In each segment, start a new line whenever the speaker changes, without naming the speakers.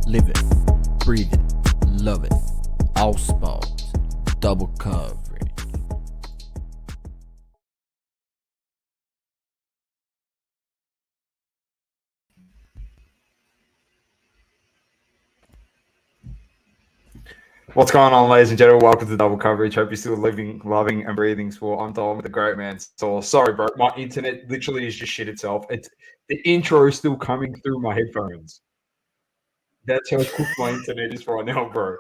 Live it, breathe it, love it. All sports, double coverage.
What's going on, ladies and gentlemen? Welcome to Double Coverage. Hope you're still living, loving, and breathing sport. I'm Tom with the great man. So sorry, bro. My internet literally has just shit itself. The intro is still coming through my headphones. That's how quick my internet is right now, bro.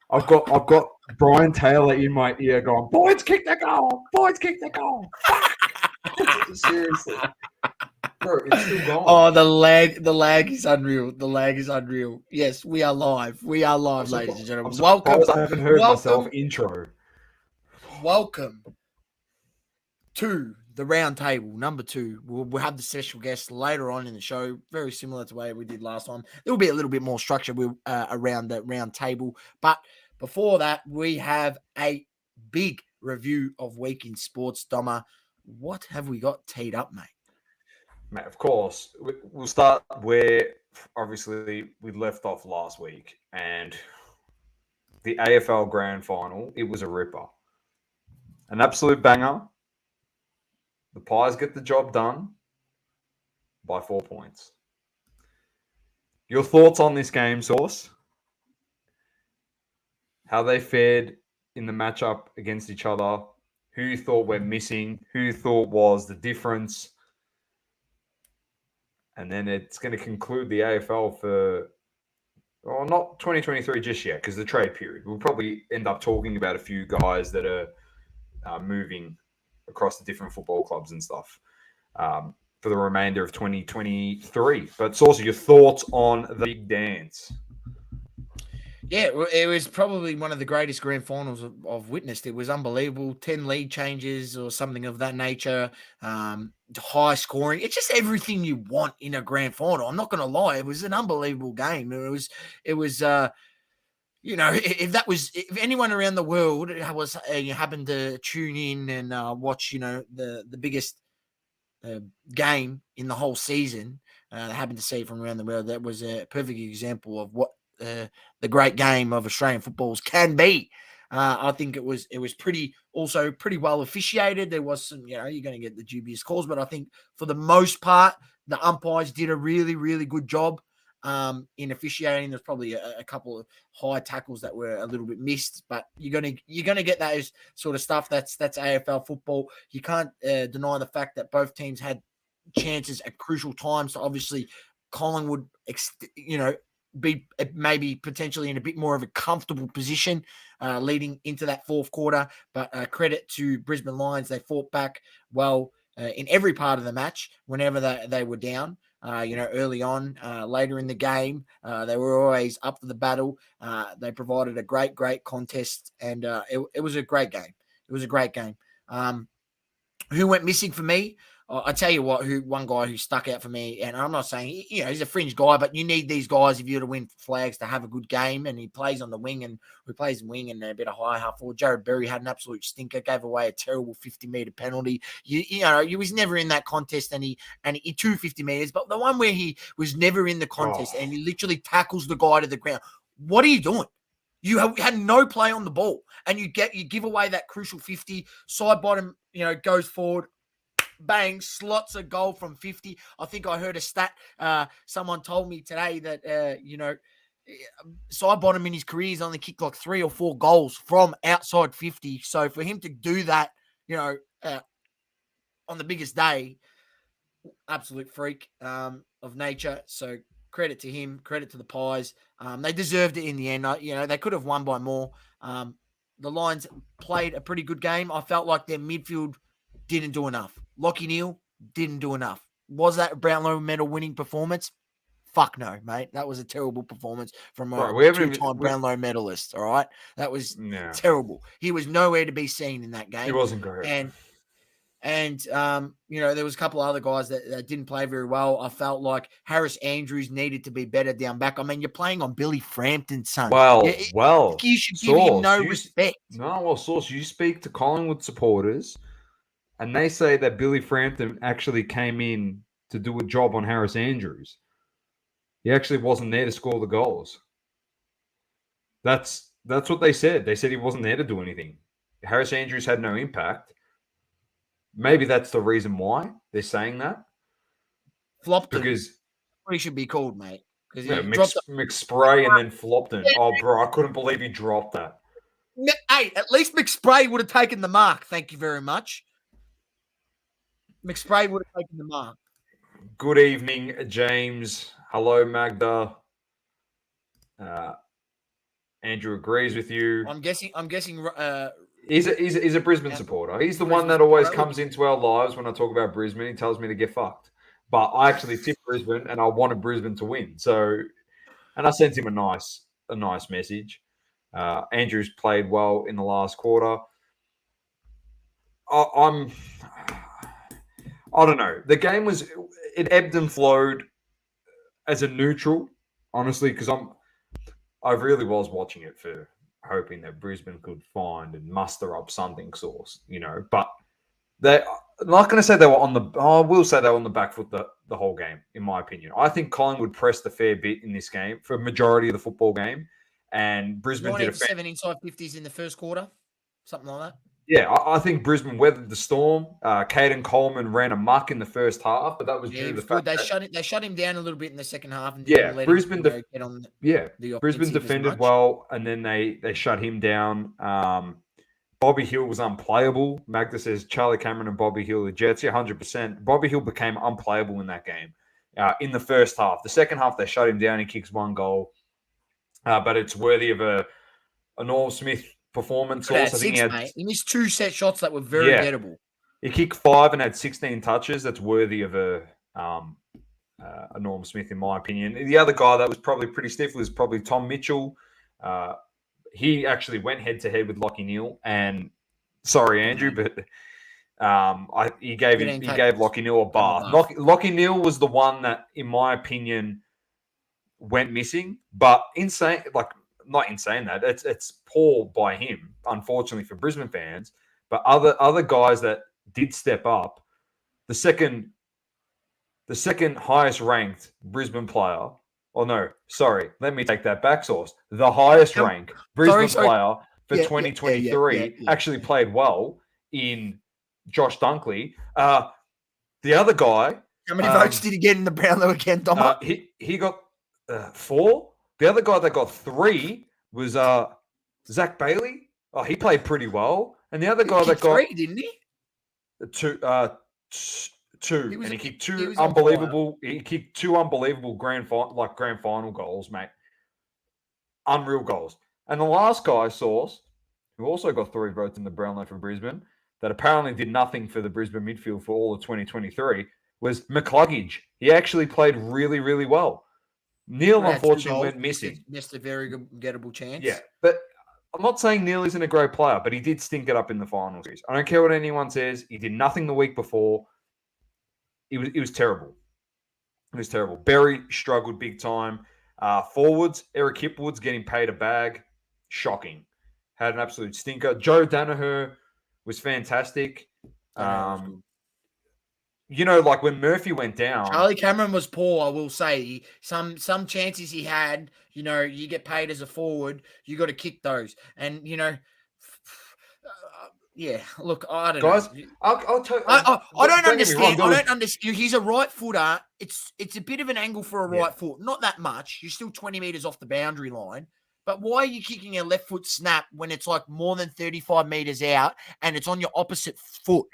I've got Brian Taylor in my ear going, "Boys, kick the goal! Boys, kick the goal!" Fuck! Seriously, bro, it's still going.
Oh, the lag is unreal. The lag is unreal. Yes, we are live. We are live, ladies and gentlemen. Welcome.
I haven't heard myself intro.
Welcome to the round table number 2. We'll have the special guest later on in the show, very similar to the way we did last time. There will be a little bit more structure around the round table. But before that, we have a big review of Week in Sports. Doma, what have we got teed up, mate?
Mate, of course, we'll start where obviously we left off last week, and the AFL Grand Final, it was a ripper. An absolute banger. The Pies get the job done by 4 points. Your thoughts on this game, Sauce? How they fared in the matchup against each other? Who you thought were missing? Who you thought was the difference? And then it's going to conclude the AFL for, well, not 2023 just yet, because the trade period. We'll probably end up talking about a few guys that are moving across the different football clubs and stuff for the remainder of 2023. But Saucy, your thoughts on the big dance?
Yeah, it was probably one of the greatest grand finals I've witnessed. It was unbelievable. 10 lead changes or something of that nature. High scoring. It's just everything you want in a grand final. I'm not going to lie. It was an unbelievable game. It was you know, if anyone around the world was happened to tune in and watch, you know, the biggest game in the whole season, happened to see it from around the world, that was a perfect example of what the great game of Australian footballs can be. I think it was pretty well officiated. There was some, you know, you're going to get the dubious calls, but I think for the most part, the umpires did a really, really good job in officiating. There's probably a couple of high tackles that were a little bit missed, but you're gonna get those sort of stuff. That's AFL football. You can't deny the fact that both teams had chances at crucial times. So obviously, Collingwood, be maybe potentially in a bit more of a comfortable position leading into that fourth quarter. But credit to Brisbane Lions, they fought back well in every part of the match whenever they were down. Early on, later in the game, they were always up for the battle. They provided a great contest, and it was a great game. It was a great game. Who went missing for me? I tell you what, one guy who stuck out for me, and I'm not saying, he's a fringe guy, but you need these guys if you're to win flags to have a good game, and he plays on the wing, and he plays wing and a bit of high half forward. Jared Berry had an absolute stinker, gave away a terrible 50-meter penalty. He was never in that contest, and he 250 meters, but the one where he was never in the contest, and he literally tackles the guy to the ground. What are you doing? You had no play on the ball, and you give away that crucial 50, side bottom, goes forward, bang, slots a goal from 50. I think I heard a stat. Someone told me today that, side bottom in his career, he's only kicked like 3 or 4 goals from outside 50. So for him to do that, on the biggest day, absolute freak of nature. So credit to him, credit to the Pies. They deserved it in the end. They could have won by more. The Lions played a pretty good game. I felt like their midfield didn't do enough. Lachie Neale, Didn't do enough. Was that a Brownlow medal winning performance? Fuck no, mate. That was a terrible performance from a two-time Brownlow medalist, all right? That was terrible. He was nowhere to be seen in that game.
He wasn't great.
And there was a couple of other guys that didn't play very well. I felt like Harris Andrews needed to be better down back. I mean, you're playing on Billy Frampton's son. You should give him no respect.
Source, you speak to Collingwood supporters, and they say that Billy Frampton actually came in to do a job on Harris Andrews. He actually wasn't there to score the goals. That's what they said. They said he wasn't there to do anything. Harris Andrews had no impact. Maybe that's the reason why they're saying that.
Flopped
because
what he should be called, mate. Because
McSpray and then Flopton. Oh, bro, I couldn't believe he dropped that.
Hey, at least McSpray would have taken the mark. Thank you very much. McSpray would have taken the mark.
Good evening, James. Hello, Magda. Andrew agrees with you.
I'm guessing.
He's a Brisbane supporter. He's the one that always comes into our lives when I talk about Brisbane. He tells me to get fucked. But I actually tip Brisbane, and I wanted Brisbane to win. So, and I sent him a nice message. Andrews played well in the last quarter. I don't know. The game it ebbed and flowed as a neutral, honestly, because I really was watching it for hoping that Brisbane could find and muster up something Source, but I'm not going to say they were I will say they were on the back foot the whole game, in my opinion. I think Collingwood pressed a fair bit in this game for a majority of the football game, and Brisbane did
7 inside 50s in the first quarter, something like that.
Yeah, I think Brisbane weathered the storm. Caden Coleman ran amok in the first half, but that was due to the fact
they shut him down a little bit in the second half. And
Brisbane
get on the
Brisbane defended well, and then they shut him down. Bobby Hill was unplayable. Magda says Charlie Cameron and Bobby Hill, the Jets. Yeah, 100%. Bobby Hill became unplayable in that game in the first half. The second half, they shut him down. He kicks one goal, but it's worthy of a Norm Smith performance.
I think he missed 2 set shots that were very gettable.
He kicked 5 and had 16 touches. That's worthy of a Norm Smith, in my opinion. The other guy that was probably pretty stiff was probably Tom Mitchell. He actually went head-to-head with Lachie Neale. And sorry, Andrew, but he gave Lachie Neale a bath. Lachie Neale was the one that, in my opinion, went missing. But not insane that it's poor by him, unfortunately for Brisbane fans. But other guys that did step up, the second highest ranked Brisbane player. Oh no, sorry, let me take that back. Source. The highest ranked Brisbane player for 2023 actually played well in Josh Dunkley. The other guy.
How many votes did he get in the Brownlow again, Dom?
He got 4. The other guy that got 3 was Zach Bailey. Oh, he played pretty well. And the other guy that got
3, didn't he?
2. And he kicked 2 unbelievable. He kicked 2 unbelievable grand final goals, mate. Unreal goals. And the last guy, Source, who also got 3 votes in the Brownlow for Brisbane, that apparently did nothing for the Brisbane midfield for all of 2023, was McCluggage. He actually played really, really well. Neale, unfortunately, went missing.
Missed a very good gettable chance.
Yeah, but I'm not saying Neale isn't a great player, but he did stink it up in the final series. I don't care what anyone says. He did nothing the week before. It was terrible. It was terrible. Berry struggled big time. Forwards, Eric Hipwood's getting paid a bag. Shocking. Had an absolute stinker. Joe Danaher was fantastic. Like when Murphy went down.
Charlie Cameron was poor, I will say. Some chances he had, you get paid as a forward, you got to kick those. And, look, I don't know.
I'll tell you.
I don't understand. I don't understand. He's a right footer. It's a bit of an angle for a right foot. Not that much. You're still 20 meters off the boundary line. But why are you kicking a left foot snap when it's like more than 35 meters out and it's on your opposite foot?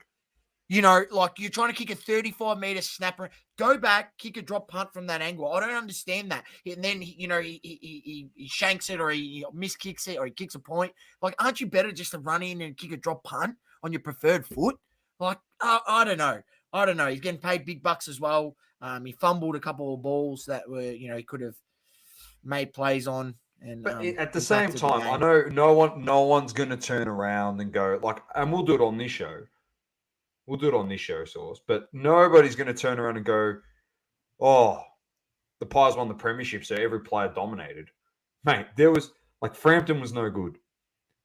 Like you're trying to kick a 35-meter snapper. Go back, kick a drop punt from that angle. I don't understand that. And then, he shanks it or he miskicks it or he kicks a point. Like, aren't you better just to run in and kick a drop punt on your preferred foot? Like, I don't know. I don't know. He's getting paid big bucks as well. He fumbled a couple of balls that were, he could have made plays on. And
But at the same time, I
know
know no one's going to turn around and go and we'll do it on this show. We'll do it on this show, Source. But nobody's going to turn around and go, oh, the Pies won the premiership, so every player dominated. Mate, there was Frampton was no good.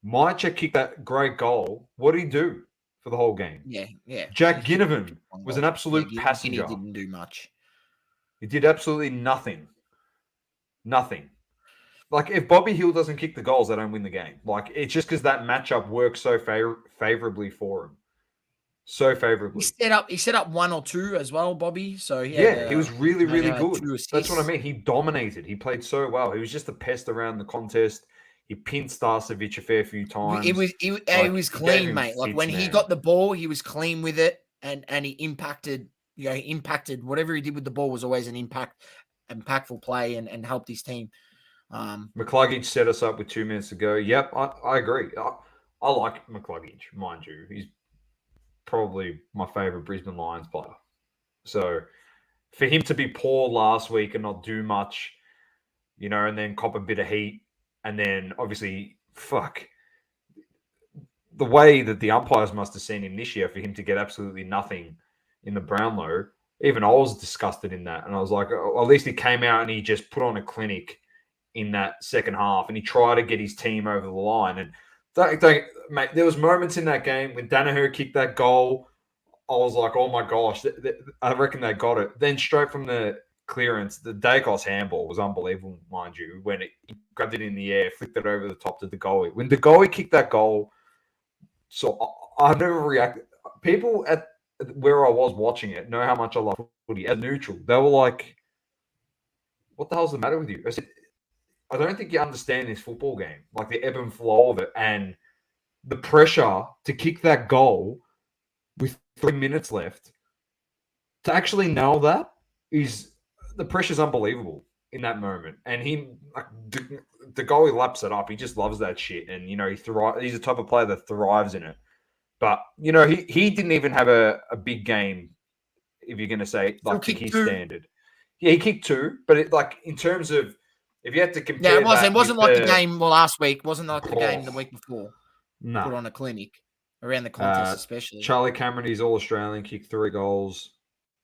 Mycha kicked that great goal. What did he do for the whole game?
Yeah.
Jack Ginnivan was an absolute passenger.
He didn't do much.
He did absolutely nothing. Nothing. If Bobby Hill doesn't kick the goals, they don't win the game. It's just because that matchup works so favorably for him. So favorably.
He set up one or two as well, Bobby. So
he was really, really good. That's what I mean. He dominated. He played so well. He was just a pest around the contest. He pinned Starcevic a fair few times.
He was clean, mate. When he got the ball, he was clean with it, and he impacted. He impacted whatever he did with the ball was always an impactful play and helped his team.
McCluggage set us up with 2 minutes to go. Yep, I agree. I like McCluggage, mind you. He's probably my favorite Brisbane Lions player. So for him to be poor last week and not do much, and then cop a bit of heat, and then obviously, the way that the umpires must have seen him this year for him to get absolutely nothing in the Brownlow, even I was disgusted in that. And I was like, at least he came out and he just put on a clinic in that second half and he tried to get his team over the line. And mate, there was moments in that game when Danaher kicked that goal. I was like, oh my gosh, I reckon they got it. Then straight from the clearance, the Dacos handball was unbelievable, mind you, when he grabbed it in the air, flicked it over the top to the goalie. When the goalie kicked that goal, so I've never reacted. People at where I was watching it know how much I love footy. As neutral, they were like, what the hell's the matter with you? I said, I don't think you understand this football game, the ebb and flow of it and the pressure to kick that goal with 3 minutes left. To actually nail that the pressure's unbelievable in that moment. And the goalie laps it up. He just loves that shit. And, he's the type of player that thrives in it. But, he didn't even have a big game, if you're going to say, to his standard. Yeah, he kicked 2. But, in terms of, if you had to compare
it wasn't like the game last week. Wasn't like the game the week before.
No.
Put on a clinic around the contest, especially.
Charlie Cameron, he's All-Australian, kicked 3 goals.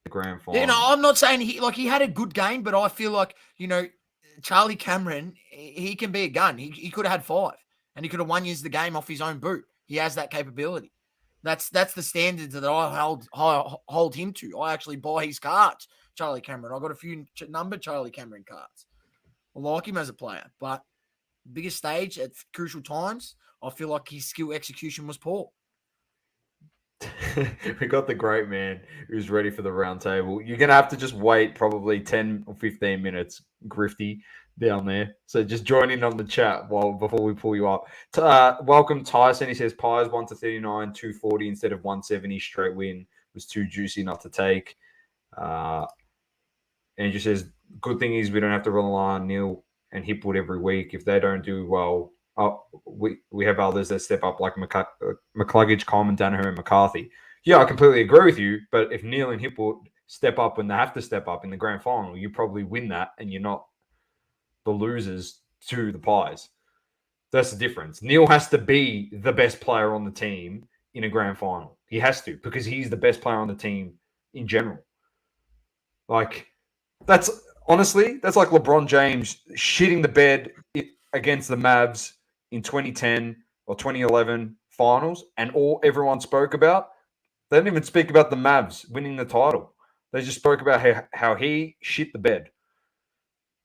Grand final.
Yeah, I'm not saying he had a good game, but I feel like, Charlie Cameron, he can be a gun. He could have had 5 and he could have won the game off his own boot. He has that capability. That's the standards that I hold him to. I actually buy his cards, Charlie Cameron. I got a few numbered Charlie Cameron cards. I like him as a player, but biggest stage at crucial times, I feel like his skill execution was poor.
We got the great man who's ready for the round table. You're going to have to just wait probably 10 or 15 minutes, Grifty, down there. So just join in on the chat before we pull you up. Welcome, Tyson. He says, Pies 1-39, 240 instead of 170. Straight win was too juicy not to take. Andrew says, good thing is we don't have to rely on Neil and Hipwood every week. If they don't do well, we have others that step up like McCluggage, Coleman, Danaher, and McCarthy. Yeah, I completely agree with you. But if Neil and Hipwood step up when they have to step up in the grand final, you probably win that and you're not the losers to the Pies. That's the difference. Neil has to be the best player on the team in a grand final. He has to because he's the best player on the team in general. That's honestly, that's like LeBron James shitting the bed against the Mavs in 2010 or 2011 finals, and everyone spoke about. They didn't even speak about the Mavs winning the title. They just spoke about how he shit the bed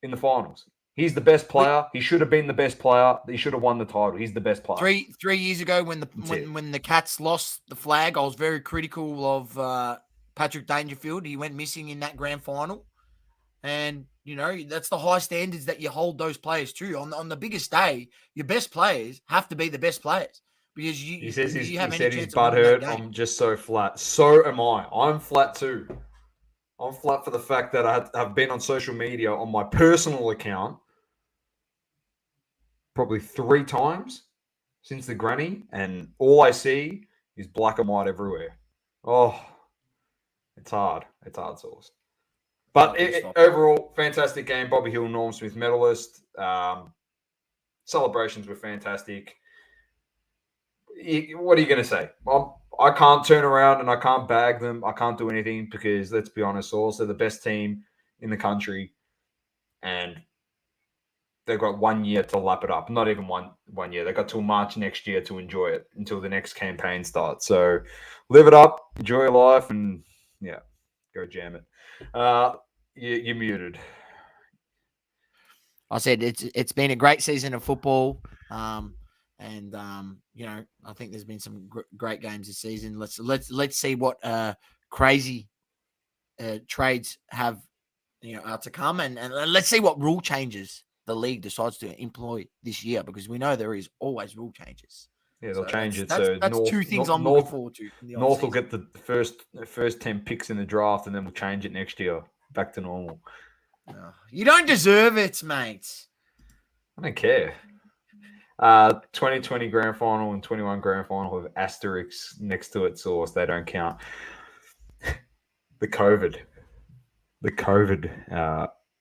in the finals. He's the best player. He should have been the best player. He should have won the title. He's the best player.
3 years ago, when the Cats lost the flag, I was very critical of Patrick Dangerfield. He went missing in that grand final. And, that's the high standards that you hold those players to. On the biggest day, your best players have to be the best players. Because he said he's
butthurt. I'm just so flat. So am I. I'm flat too. I'm flat for the fact that I have been on social media on my personal account probably 3 times since the granny, and all I see is black and white everywhere. Oh, It's hard. It's hard, Sauce. But overall, fantastic game. Bobby Hill, Norm Smith medalist. Celebrations were fantastic. What are you going to say? Well, I can't turn around and I can't bag them. I can't do anything because, let's be honest, Sauce, they're the best team in the country. And they've got 1 year to lap it up. Not even one year. They've got till March next year to enjoy it until the next campaign starts. So live it up, enjoy your life, and yeah, go jam it. You're muted.
I said it's been a great season of football, and I think there's been some great games this season. Let's see what crazy trades have are to come, and let's see what rule changes the league decides to employ this year, because we know there is always rule changes.
Yeah, they'll change it.
That's
North,
two things I'm looking forward to.
North will get the first 10 picks in the draft, and then we'll change it next year back to normal.
You don't deserve it, mate.
I don't care. 2020 Grand Final and 21 Grand Final have asterisks next to it, so they don't count. The COVID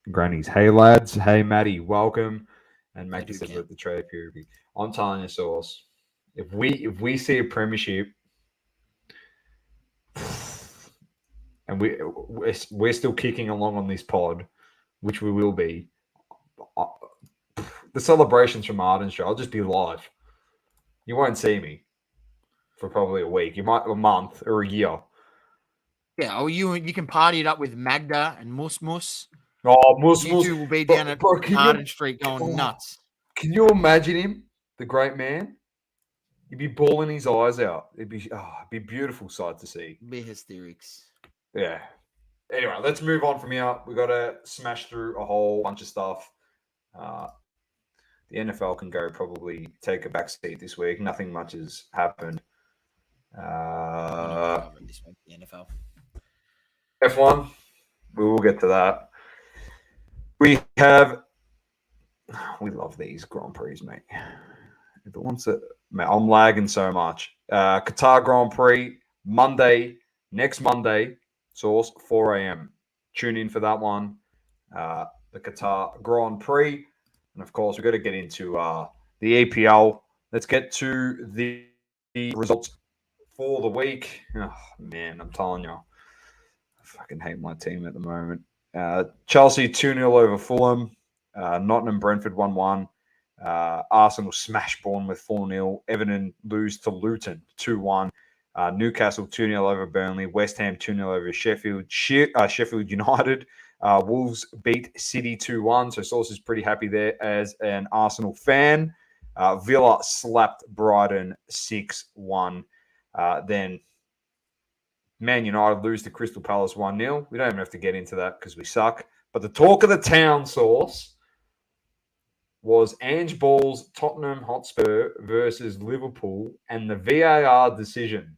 grannies. Hey, lads. Hey, Maddie. Welcome. And make this about the trade period. I'm telling you, Sauce, if we see a premiership and we're still kicking along on this pod, which we will be, the celebrations from Ardenshire, I'll just be live. You won't see me for probably a week. You might a month or a year.
Yeah, or you can party it up with Magda and Mus.
Oh, Mus.
You two will be down at Arden Street going nuts.
Can you imagine him, the great man? He'd be bawling his eyes out. It'd be a beautiful sight to see.
Be hysterics.
Yeah. Anyway, let's move on from here. We've got to smash through a whole bunch of stuff. The NFL can go probably take a back seat this week. Nothing much has happened.
This week, the NFL.
F1, we will get to that. We love these Grand Prix, mate. I'm lagging so much. Qatar Grand Prix, next Monday, Source, 4 a.m. Tune in for that one. The Qatar Grand Prix. And, of course, we've got to get into the EPL. Let's get to the results for the week. Oh, man, I'm telling you. I fucking hate my team at the moment. Chelsea 2-0 over Fulham. Nottingham Brentford 1-1. Arsenal smash Bournemouth 4-0. Everton lose to Luton 2-1. Newcastle 2-0 over Burnley. West Ham 2-0 over Sheffield. Sheffield United. Wolves beat City 2-1. So Sauce is pretty happy there as an Arsenal fan. Villa slapped Brighton 6-1. Then Man United lose to Crystal Palace 1-0. We don't even have to get into that because we suck. But the talk of the town, Sauce, was Ange Ball's Tottenham Hotspur versus Liverpool and the VAR decision.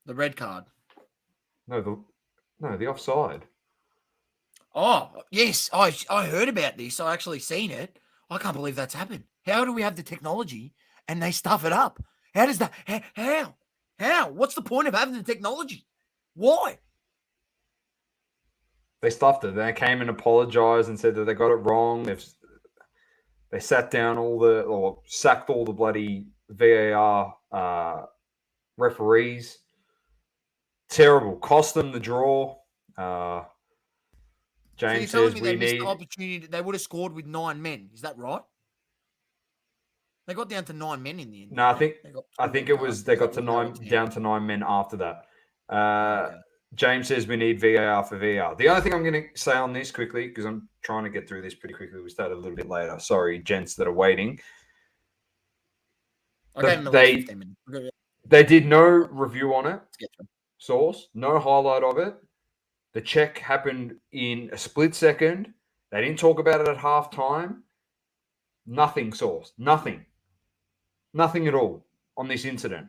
The red card.
No, the offside.
Oh, yes. I heard about this. I actually seen it. I can't believe that's happened. How do we have the technology and they stuff it up? How does that? How? What's the point of having the technology? Why?
They stuffed it. They came and apologized and said that they got it wrong. They sat down sacked all the bloody VAR referees. Terrible. Cost them the draw. James
so you're telling
says
me
we
they missed
need.
The opportunity. They would have scored with 9 men. Is that right? They got down to 9 men in the end.
No, I think it was they got to down to 9 men after that.
Okay.
James says we need VAR for VAR. The only thing I'm going to say on this quickly, because I'm trying to get through this pretty quickly. We started a little bit later. Sorry, gents that are waiting.
I gave them 15 minutes.
They did no review on it. Source, no highlight of it. The check happened in a split second. They didn't talk about it at halftime. Nothing, Source. Nothing. Nothing at all on this incident.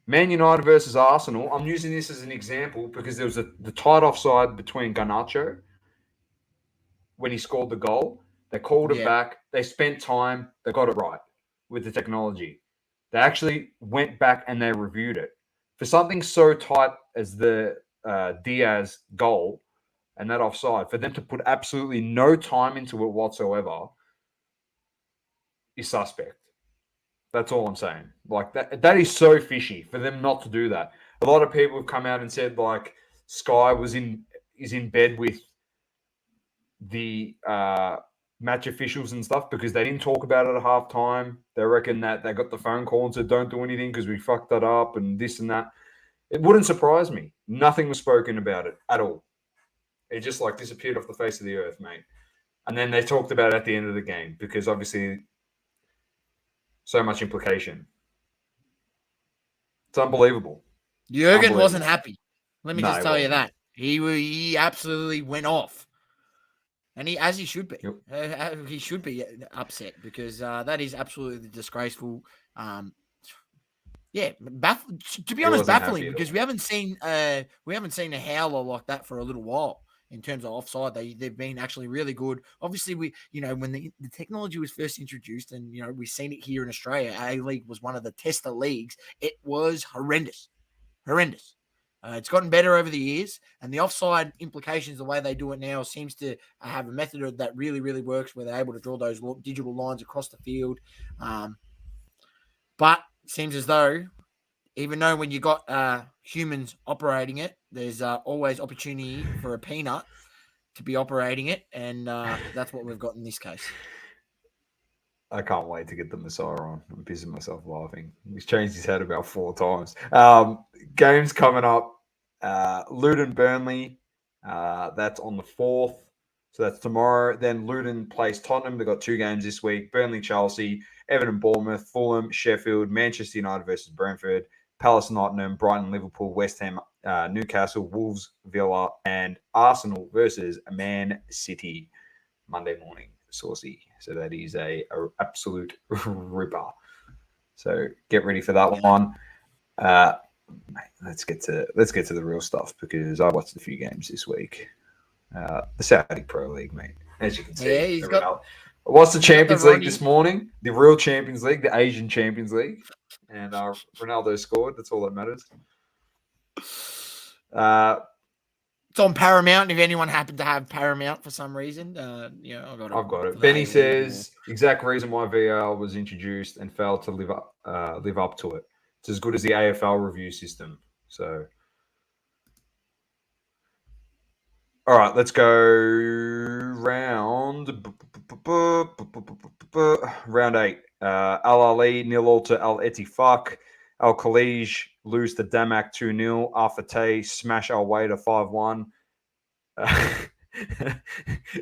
Man United versus Arsenal. I'm using this as an example because there was the tight offside between Garnacho when he scored the goal. They called it back. They spent time. They got it right with the technology. They actually went back and they reviewed it. For something so tight as the Diaz goal and that offside, for them to put absolutely no time into it whatsoever is suspect. That's all I'm saying. Like that is so fishy for them not to do that. A lot of people have come out and said like Sky is in bed with the match officials and stuff because they didn't talk about it at halftime. They reckon that they got the phone call and said don't do anything because we fucked that up and this and that. It wouldn't surprise me. Nothing was spoken about it at all. It just like disappeared off the face of the earth, mate. And then they talked about it at the end of the game because obviously so much implication. It's unbelievable.
Jurgen wasn't happy. Let me
No,
just
he
tell you
wasn't.
that. He absolutely went off. And as he should be.
Yep.
He should be upset because that is absolutely disgraceful. Yeah, to be honest, baffling because we haven't seen a howler like that for a little while in terms of offside. They've been actually really good. Obviously, when the technology was first introduced, and we've seen it here in Australia, A-League was one of the tester leagues. It was horrendous. It's gotten better over the years, and the offside implications, the way they do it now, seems to have a method that really, really works, where they're able to draw those digital lines across the field. But it seems as though, even though when you got humans operating it, there's always opportunity for a peanut to be operating it, and that's what we've got in this case.
I can't wait to get the Messiah on. I'm pissing myself laughing. He's changed his head about 4 times. Games coming up. Luton Burnley. That's on the 4th. So that's tomorrow. Then Luton plays Tottenham. They've got 2 games this week. Burnley, Chelsea, Everton, Bournemouth, Fulham, Sheffield, Manchester United versus Brentford, Palace, Nottingham, Brighton, Liverpool, West Ham, Newcastle, Wolves, Villa, and Arsenal versus Man City Monday morning. Saucy. So that is a absolute ripper. So get ready for that one. Mate, let's get to the real stuff because I watched a few games this week. The Saudi Pro League, mate. As you can see, what's the Champions League this morning? The real Champions League, the Asian Champions League, and Ronaldo scored. That's all that matters.
It's on Paramount. If anyone happened to have Paramount for some reason, I've
got it. Benny says exact reason why VAR was introduced and failed to live up to it. It's as good as the AFL review system. So, all right, let's go round 8. Al Ali 0-0 to Al Ettifaq. Al Khalij lose to Damak 2-0. Al Fateh smash Al Wada 5-1.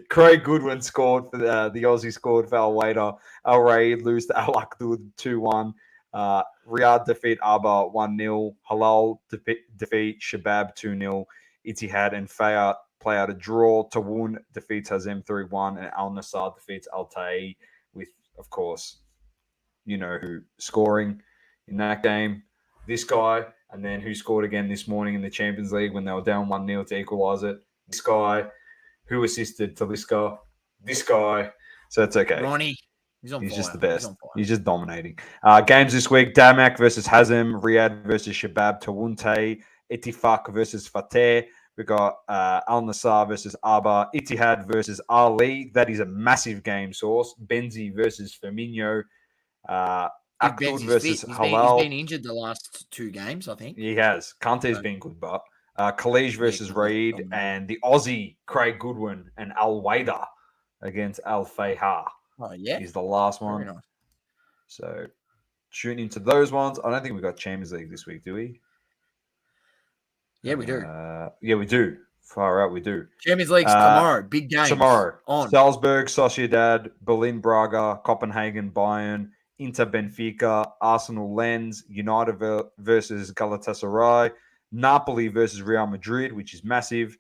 Craig Goodwin scored for the Aussie scored for Al Wada. Al Raid lose to Al Akhdud 2-1. Riyadh defeat Aba 1-0. Halal defeat Shabab 2-0. Ittihad and Fayat play out a draw. Tawun defeats Hazem 3-1. And Al Nassr defeats Al Tai with, of course, who scoring in that game. This guy, and then who scored again this morning in the Champions League when they were down 1-0 to equalise it. This guy, who assisted Talisca. This guy. So it's okay.
Ronnie.
He's just the best. He's just dominating. Games this week: Damak versus Hazem, Riyadh versus Shabab, Tawunte, Ettifaq versus Fateh. We got Al Nassr versus Aba, Ittihad versus Ali. That is a massive game. Source. Benzi versus Firmino. Akhdud versus Halal.
He's been injured the last 2 games, I think.
He has. Kante's been good, but Khalij versus Raid and the Aussie Craig Goodwin and Al Wada against Al Fayha.
Oh, yeah.
He's the last one.
Very nice.
So tune into those ones. I don't think we've got Champions League this week, do we?
Yeah, we do.
Yeah, we do. Far out, we do.
Champions League's tomorrow. Big games.
Tomorrow.
On.
Salzburg, Sociedad, Berlin, Braga, Copenhagen, Bayern, Inter, Benfica, Arsenal, Lens, United versus Galatasaray, Napoli versus Real Madrid, which is massive.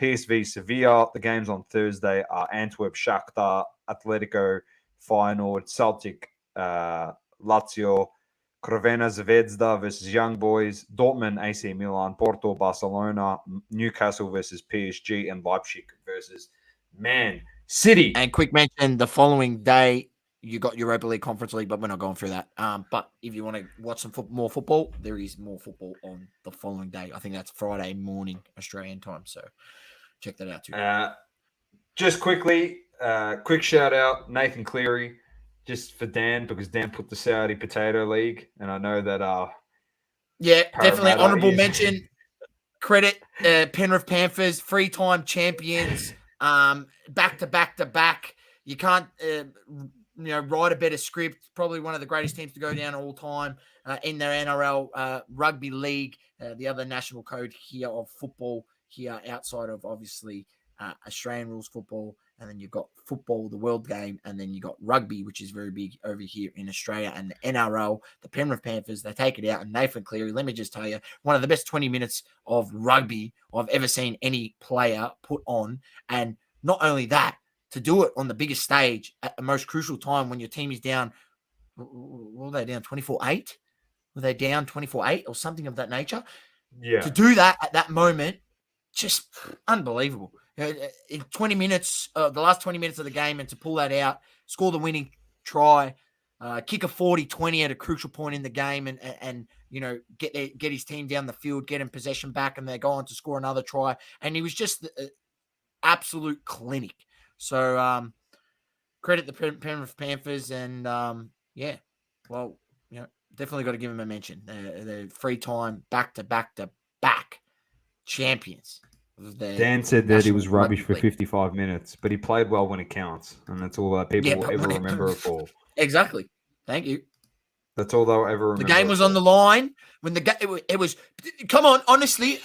PSV, Sevilla. The games on Thursday are Antwerp, Shakhtar, Atletico, Feyenoord, Celtic, Lazio, Crvena Zvezda versus Young Boys, Dortmund, AC Milan, Porto, Barcelona, Newcastle versus PSG, and Leipzig versus Man City.
And quick mention, the following day, you got Europa League, Conference League, but we're not going through that. But if you want to watch some more football, there is more football on the following day. I think that's Friday morning Australian time. So check that out too.
Just quickly, quick shout out Nathan Cleary, just for Dan, because Dan put the Saudi Potato League, and I know that
definitely honourable mention. Credit Penrith Panthers, 3-time champions, back to back. You can't write a better script. Probably one of the greatest teams to go down all time in their NRL rugby league, the other national code here of football here outside of obviously Australian rules football, and then you've got football, the world game, and then you got rugby, which is very big over here in Australia, and the NRL, the Penrith Panthers, they take it out, and Nathan Cleary, let me just tell you, one of the best 20 minutes of rugby I've ever seen any player put on, and not only that, to do it on the biggest stage at the most crucial time when your team is down, were they down 24-8? Were they down 24-8 or something of that nature?
Yeah.
To do that at that moment, just unbelievable. In 20 minutes, the last 20 minutes of the game, and to pull that out, score the winning try, kick a 40-20 at a crucial point in the game, and get his team down the field, get him possession back, and they go on to score another try. And he was just an absolute clinic. So credit the Penrith Panthers, and definitely got to give him a mention. They're 3-time back-to-back champions.
Dan said that he was rubbish for 55 minutes, but he played well when it counts, and that's all that people will ever remember it for.
Exactly. Thank you.
That's all they'll ever remember.
The game was on the line when it was. Come on, honestly,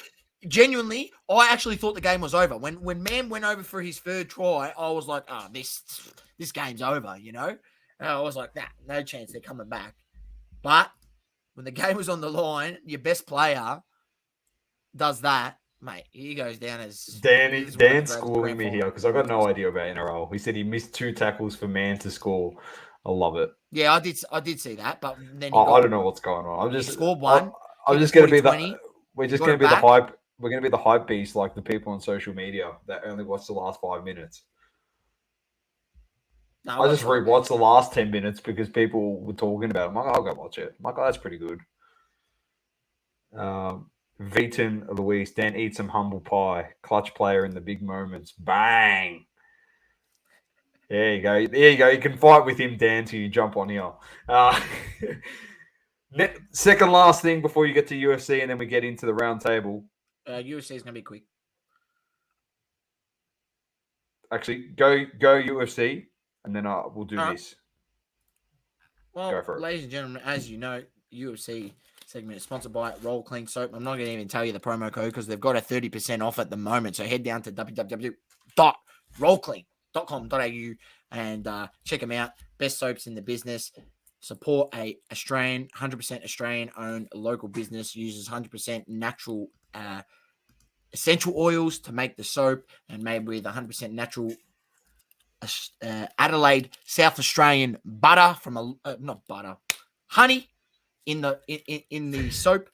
genuinely, I actually thought the game was over when Man went over for his third try. I was like, this game's over, And I was like, no chance they're coming back. But when the game was on the line, your best player does that. Mate, he goes down as
Dan's schooling me here because I got no idea about NRL. He said he missed 2 tackles for Man to score. I love it.
Yeah, I did see that, but then
I don't know what's going on. I'm just
scored one.
I'm just going to be we're just going to be the hype. We're going to be the hype beast, like the people on social media that only watch the last 5 minutes. No, I just rewatched the last 10 minutes because people were talking about it. I'm like, I'll go watch it. I'm like, that's pretty good. Viton Luis, Dan eat some humble pie. Clutch player in the big moments. Bang. There you go. There you go. You can fight with him, Dan, till you jump on here. Second last thing before you get to UFC, and then we get into the round table.
UFC is going to be quick.
Actually, go UFC, and then we'll do this.
Well, go for it. Ladies and gentlemen, as you know, UFC segment is sponsored by Roll Clean Soap. I'm not going to even tell you the promo code because they've got a 30% off at the moment. So head down to www.rollclean.com.au and check them out. Best soaps in the business. Support a 100% Australian-owned local business. Uses 100% natural essential oils to make the soap, and made with 100% natural Adelaide South Australian butter from honey in the soap.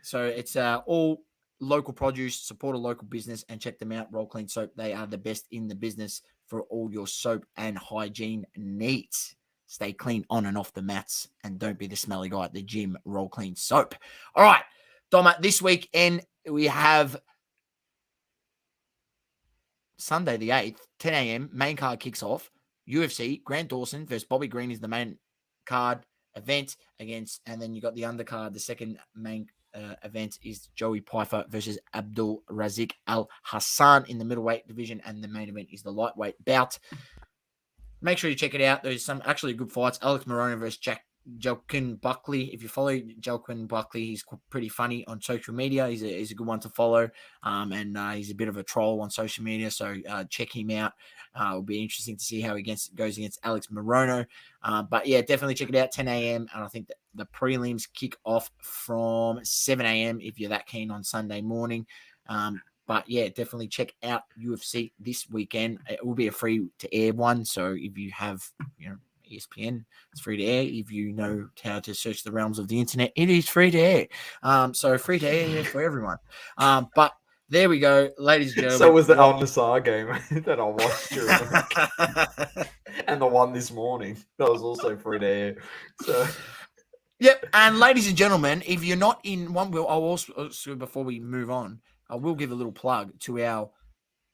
So it's all local produce. Support a local business and check them out. Roll Clean Soap. They are the best in the business for all your soap and hygiene needs. Stay clean on and off the mats, and don't be the smelly guy at the gym. Roll Clean Soap. All right, Doma, this weekend we have Sunday the 8th, 10 a.m. Main card kicks off. UFC, Grant Dawson versus Bobby Green is the main card event against, and then you got the undercard. The second main event is Joey Pfeiffer versus Abdul Razik Al Hassan in the middleweight division, and the main event is the lightweight bout. Make sure you check it out. There's some actually good fights. Alex Morona versus Jelkin Buckley. If you follow Jelkin Buckley, he's pretty funny on social media. He's a good one to follow, and he's a bit of a troll on social media. So check him out. It'll be interesting to see how he goes against Alex Morono. But yeah, definitely check it out. 10 a.m. And I think that the prelims kick off from 7 a.m. if you're that keen on Sunday morning. But yeah, definitely check out UFC this weekend. It will be a free to air one. So if you have, ESPN, it's free to air. If you know how to search the realms of the internet, it is free to air. So free to air for everyone. But There we go, ladies and gentlemen.
So was the Al Nassr game that I watched during the week. And the one this morning. That was also free to air. So
Yep, and ladies and gentlemen, if you're not in one, I'll also before we move on, I will give a little plug to our.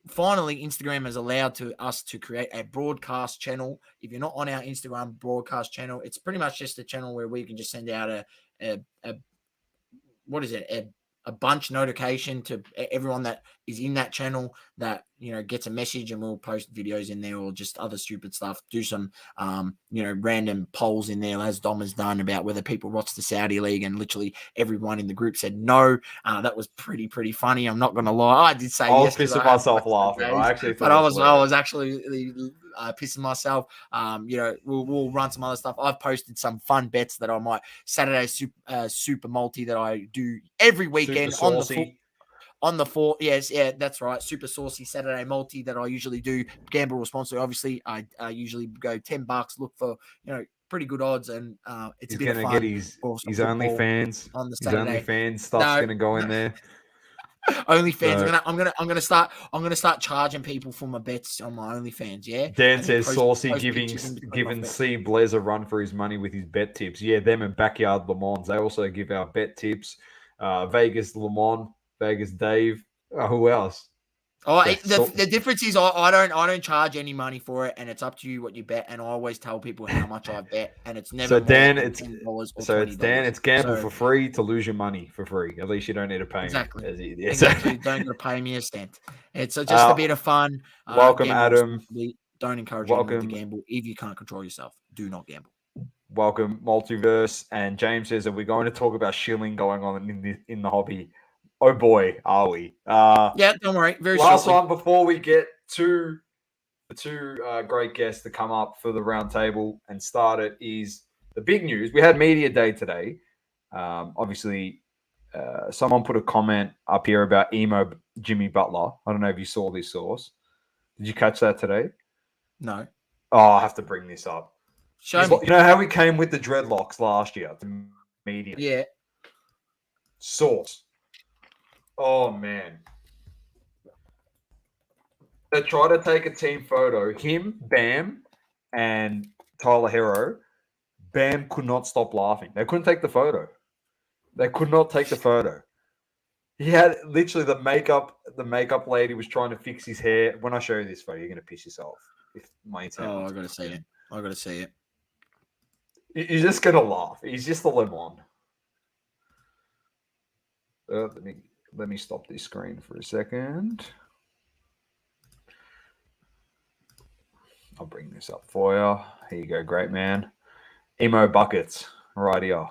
Finally, Instagram has allowed us to create a broadcast channel. If you're not on our Instagram broadcast channel, it's pretty much just a channel where we can just send out a what is it? A bunch notification to everyone that is in that channel that, gets a message, and we'll post videos in there or just other stupid stuff. Do some, random polls in there, as Dom has done, about whether people watch the Saudi League, and literally everyone in the group said no. That was pretty funny. I'm not going to lie. I did say
I was
yes.
pissing myself laughing. I actually thought
I was actually pissing myself. We'll run some other stuff. I've posted some fun bets that I might Saturday super multi that I do every weekend on the four. Yes, yeah, that's right. Super saucy Saturday multi that I usually do. Gamble responsibly. Obviously, I usually go $10. Look for pretty good odds, and it's a bit of fun.
Get his OnlyFans
on the
his
Saturday.
OnlyFans stuff's gonna go in there.
OnlyFans. So, I'm gonna start charging people for my bets on my OnlyFans. Yeah.
Dan says Saucy giving C Blaze a run for his money with his bet tips. Yeah, them and Backyard Le Mans. They also give out bet tips. Vegas Le Mans, Vegas Dave. Who else?
Oh, the difference is I don't charge any money for it, and it's up to you what you bet. And I always tell people how much I bet, and it's never
it's
$10 or
$20. Dan, it's gamble for free to lose your money for free. At least you don't need to pay
exactly. Exactly. You don't got to pay me a cent. It's just a bit of fun.
Welcome, Adam.
Don't encourage anyone to gamble if you can't control yourself. Do not gamble.
Welcome, Multiverse. And James says, are we going to talk about shilling going on in the hobby? Oh boy, are we?
Yeah, don't worry.
Last one before we get to the two great guests to come up for the round table and start it is the big news. We had media day today. Obviously, someone put a comment up here about emo Jimmy Butler. I don't know if you saw this source. Did you catch that today?
No.
Oh, I have to bring this up.
Show me.
You know how we came with the dreadlocks last year? The media.
Yeah.
Source. Oh, man. They tried to take a team photo. Him, Bam, and Tyler Hero. Bam could not stop laughing. They couldn't take the photo. They could not take the photo. He had literally the makeup lady was trying to fix his hair. When I show you this photo, you're going to piss yourself. If my internet
I got to see it. I got to see it.
You're just going to laugh. He's just a lemon. Let me stop this screen for a second. I'll bring this up for you. Here you go, great man. Emo buckets, right here.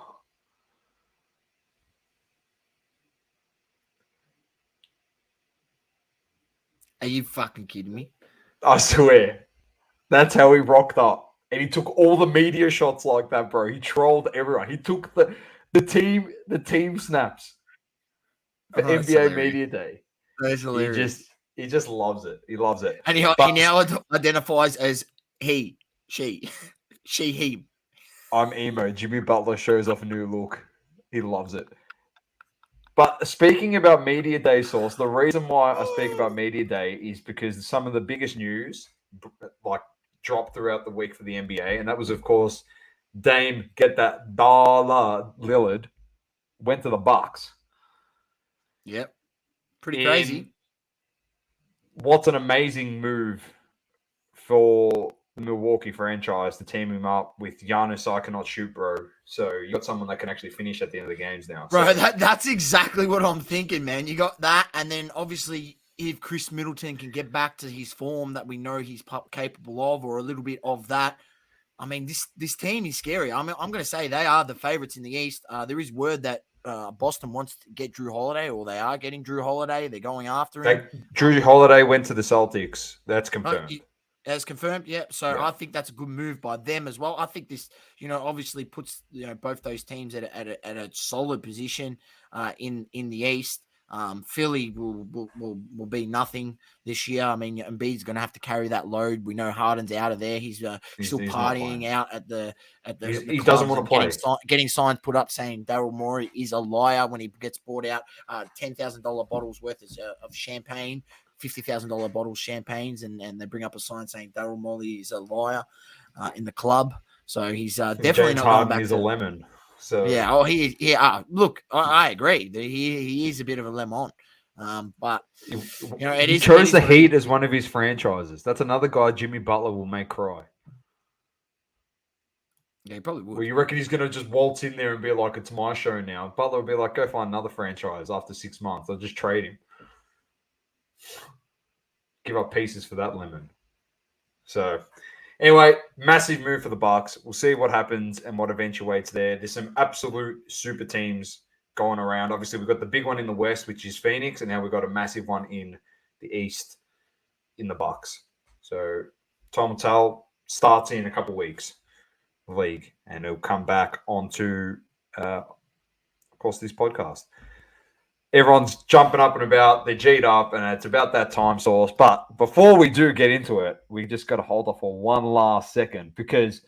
Are you fucking kidding me?
I swear. That's how he rocked up. And he took all the media shots like that, bro. He trolled everyone. He took the team snaps for NBA Media Day.
That's hilarious.
He just loves it. He loves it.
And he now identifies as he, she, him.
I'm emo. Jimmy Butler shows off a new look. He loves it. But speaking about Media Day, Source, the reason why I speak about Media Day is because some of the biggest news dropped throughout the week for the NBA, and that was, of course, Dame get that dollar Lillard went to the Bucks.
Yep. Pretty crazy.
What's an amazing move for the Milwaukee franchise to team him up with Giannis. I cannot shoot, bro. So you got someone that can actually finish at the end of the games now.
Bro, that's exactly what I'm thinking, man. You got that, and then obviously if Chris Middleton can get back to his form that we know he's capable of, or a little bit of that, I mean, this team is scary. I'm going to say they are the favorites in the East. There is word that Boston wants to get Drew Holiday, or they are getting Drew Holiday. They're going after him.
Drew Holiday went to the Celtics. That's confirmed.
As confirmed, yeah. So yeah. I think that's a good move by them as well. I think this, obviously puts both those teams at a solid position in the East. Philly will be nothing this year. I mean, Embiid's going to have to carry that load. We know Harden's out of there. He's still partying out at the
he doesn't want to play.
Getting signs put up saying Daryl Morey is a liar when he gets bought out $10,000 bottles worth of champagne, $50,000 bottles champagnes, and they bring up a sign saying Daryl Morey is a liar in the club. So he's definitely
James
not
Harden
going back
is
to
a lemon. So
yeah. Oh, look, I agree. He is a bit of a lemon. But
he chose the Heat as one of his franchises. That's another guy Jimmy Butler will make cry.
Yeah, he probably would.
Well, you reckon he's going to just waltz in there and be like, "It's my show now"? Butler will be like, "Go find another franchise after 6 months. I'll just trade him. Give up pieces for that lemon." So, anyway, massive move for the Bucks. We'll see what happens and what eventuates there. There's some absolute super teams going around. Obviously, we've got the big one in the West, which is Phoenix, and now we've got a massive one in the East in the Bucks. So, Tom will tell starts in a couple of weeks, league, and it'll come back onto, of course, this podcast. Everyone's jumping up and about, they're G'd up, and it's about that time source. But before we do get into it, we just got to hold off for one last second because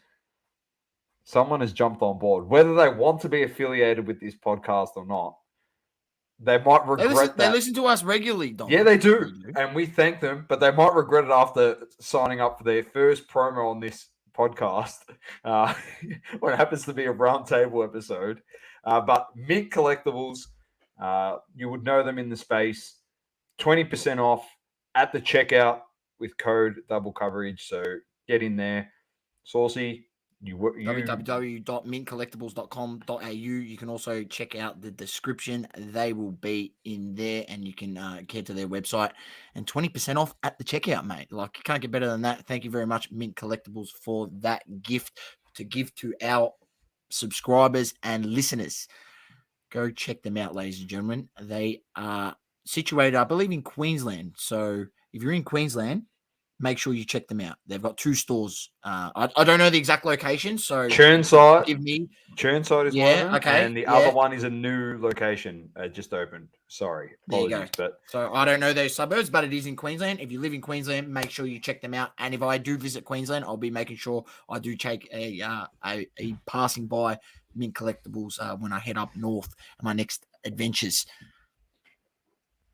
someone has jumped on board. Whether they want to be affiliated with this podcast or not, they might regret that.
They listen to us regularly, Dom.
Yeah, they do. And we thank them, but they might regret it after signing up for their first promo on this podcast when it happens to be a roundtable episode. But Mint Collectables, you would know them in the space. 20% off at the checkout with code double coverage. So get in there. Saucy.
www.mintcollectables.com.au. You can also check out the description. They will be in there, and you can get to their website and 20% off at the checkout, mate. Like, you can't get better than that. Thank you very much, Mint Collectables, for that gift to give to our subscribers and listeners. Go check them out, ladies and gentlemen. They are situated, I believe, in Queensland. So if you're in Queensland, make sure you check them out. They've got 2 stores. I don't know the exact location, so
Churnside.
Give me
Churnside is one of them,
okay,
and the other one is a new location just opened. Sorry, apologies,
there you go.
But
so I don't know those suburbs, but it is in Queensland. If you live in Queensland, make sure you check them out. And if I do visit Queensland, I'll be making sure I do take a passing by Mint Collectables when I head up north on my next adventures.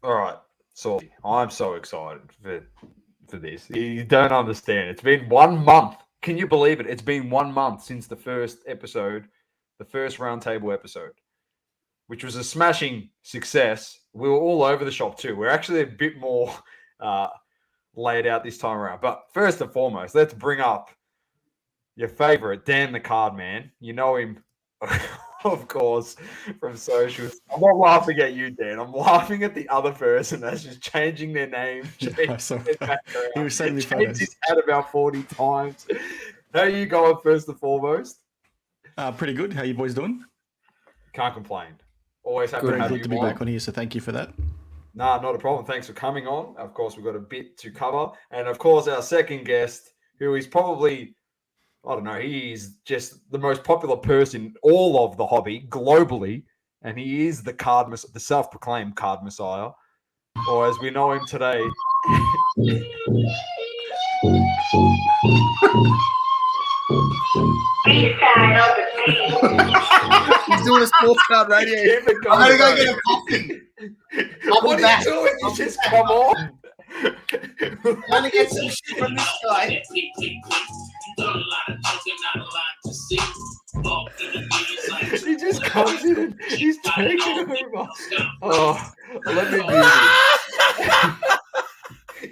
All right, so I'm so excited for this. You don't understand. It's been 1 month. Can you believe it? It's been 1 month since the first episode, the first roundtable episode, which was a smashing success. We were all over the shop too. We're actually a bit more laid out this time around. But first and foremost, let's bring up your favorite, Dan the Card Man. You know him, of course, from socials. I'm not laughing at you, Dan. I'm laughing at the other person that's just changing their name.
He was sending me photos.
His head about 40 times. How are you going first and foremost?
Pretty good. How you boys doing?
Can't complain. Always happy to have you
to be back on here, so thank you for that.
Nah, not a problem. Thanks for coming on. Of course, we've got a bit to cover. And of course, our second guest, who is probably, I don't know, he's just the most popular person in all of the hobby globally. And he is the self-proclaimed card messiah. Or as we know him today.
He's doing a sports card radio.
I'm
gonna go get a coffee.
What are you doing? You just come on.
I'm gonna get some shit from this guy.
He just comes in and he's taking over. Oh, let me mute him.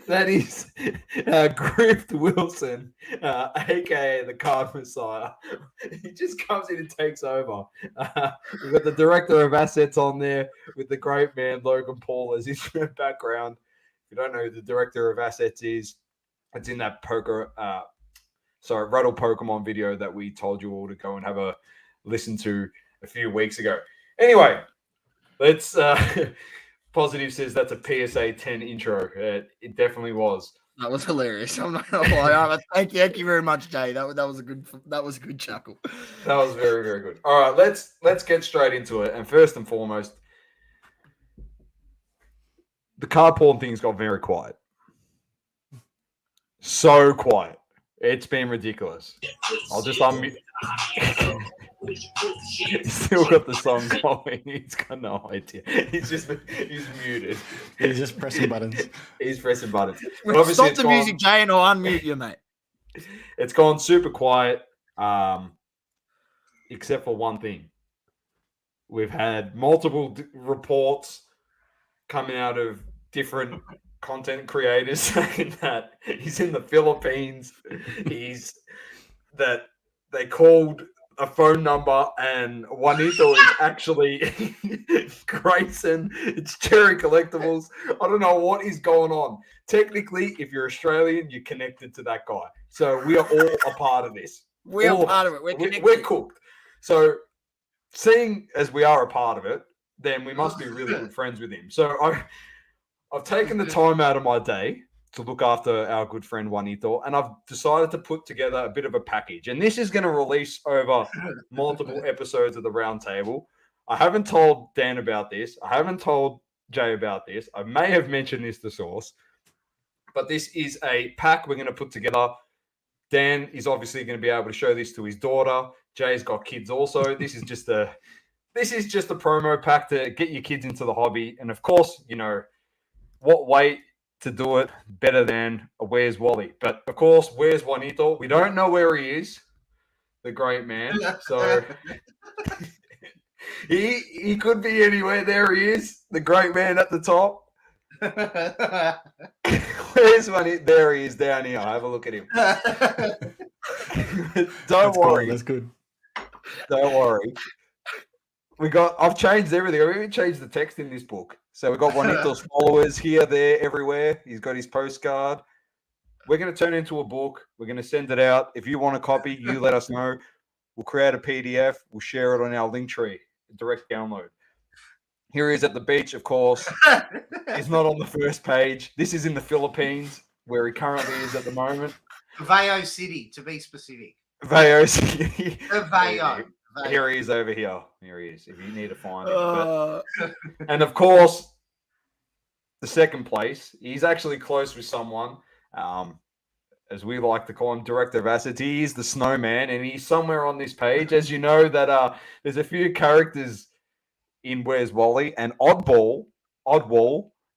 That is Grift Wilson, aka the Card Messiah. He just comes in and takes over. We've got the Director of Assets on there with the great man Logan Paul as his background. If you don't know who the Director of Assets is, it's in that Rattle Pokemon video that we told you all to go and have a listen to a few weeks ago. Anyway, let's... Positive says that's a PSA 10 intro. It definitely was.
That was hilarious. I'm not gonna lie. Thank you very much, Jay. That was a good chuckle.
That was very, very good. All right, let's get straight into it. And first and foremost, the card porn thing's got very quiet. So quiet. It's been ridiculous. I'll just unmute. He's still got the song going. He's got no idea. He's muted.
He's just pressing buttons.
He's pressing buttons.
Stop the music, Jay, and I'll unmute you, mate.
It's gone super quiet, except for one thing. We've had multiple reports coming out of different content creators saying that he's in the Philippines. That they called a phone number and Juanito is actually Grayson. It's Cherry Collectables. I don't know what is going on. Technically, if you're Australian, you're connected to that guy. So we are all a part of this.
We are part of it.
We're cooked. So seeing as we are a part of it, then we must be really good friends with him. So I've taken the time out of my day to look after our good friend Juanito, and I've decided to put together a bit of a package. And this is going to release over multiple episodes of the Roundtable. I haven't told Dan about this. I haven't told Jay about this. I may have mentioned this to Source, but this is a pack we're going to put together. Dan is obviously going to be able to show this to his daughter. Jay's got kids also. This is just a promo pack to get your kids into the hobby. And of course, you know, what way to do it better than a Where's Wally? But of course, where's Juanito? We don't know where he is, the great man. So he could be anywhere. There he is, the great man at the top. Where's Juanito? There he is down here. Have a look at him. Don't worry.
That's good.
Don't worry. I've changed everything. I've even changed the text in this book. So we've got Juanito's followers here, there, everywhere. He's got his postcard. We're going to turn it into a book. We're going to send it out. If you want a copy, you let us know. We'll create a PDF. We'll share it on our link tree, direct download. Here he is at the beach, of course. He's not on the first page. This is in the Philippines, where he currently is at the moment.
Vayo City, to be specific.
Vayo City.
Vayo.
Here he is over here. Here he is, if you need to find him. And of course, the second place, he's actually close with someone, as we like to call him, Director of Assets. He is the Snowman, and he's somewhere on this page. As you know, that there's a few characters in Where's Wally, and Oddball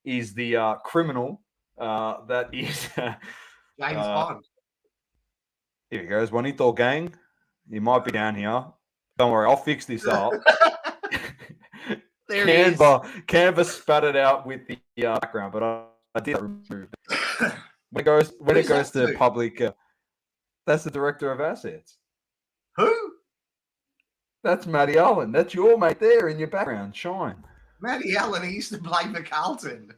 is the criminal that is
James Bond.
Here he goes, Juanito Gang. He might be down here. Don't worry, I'll fix this up.
There he is.
Canva spat it out with the background, but I did remove it. When it goes to public, that's the Director of Assets.
Who?
That's Matty Allen. That's your mate there in your background. Shine.
Matty Allen, he used to play for Carlton.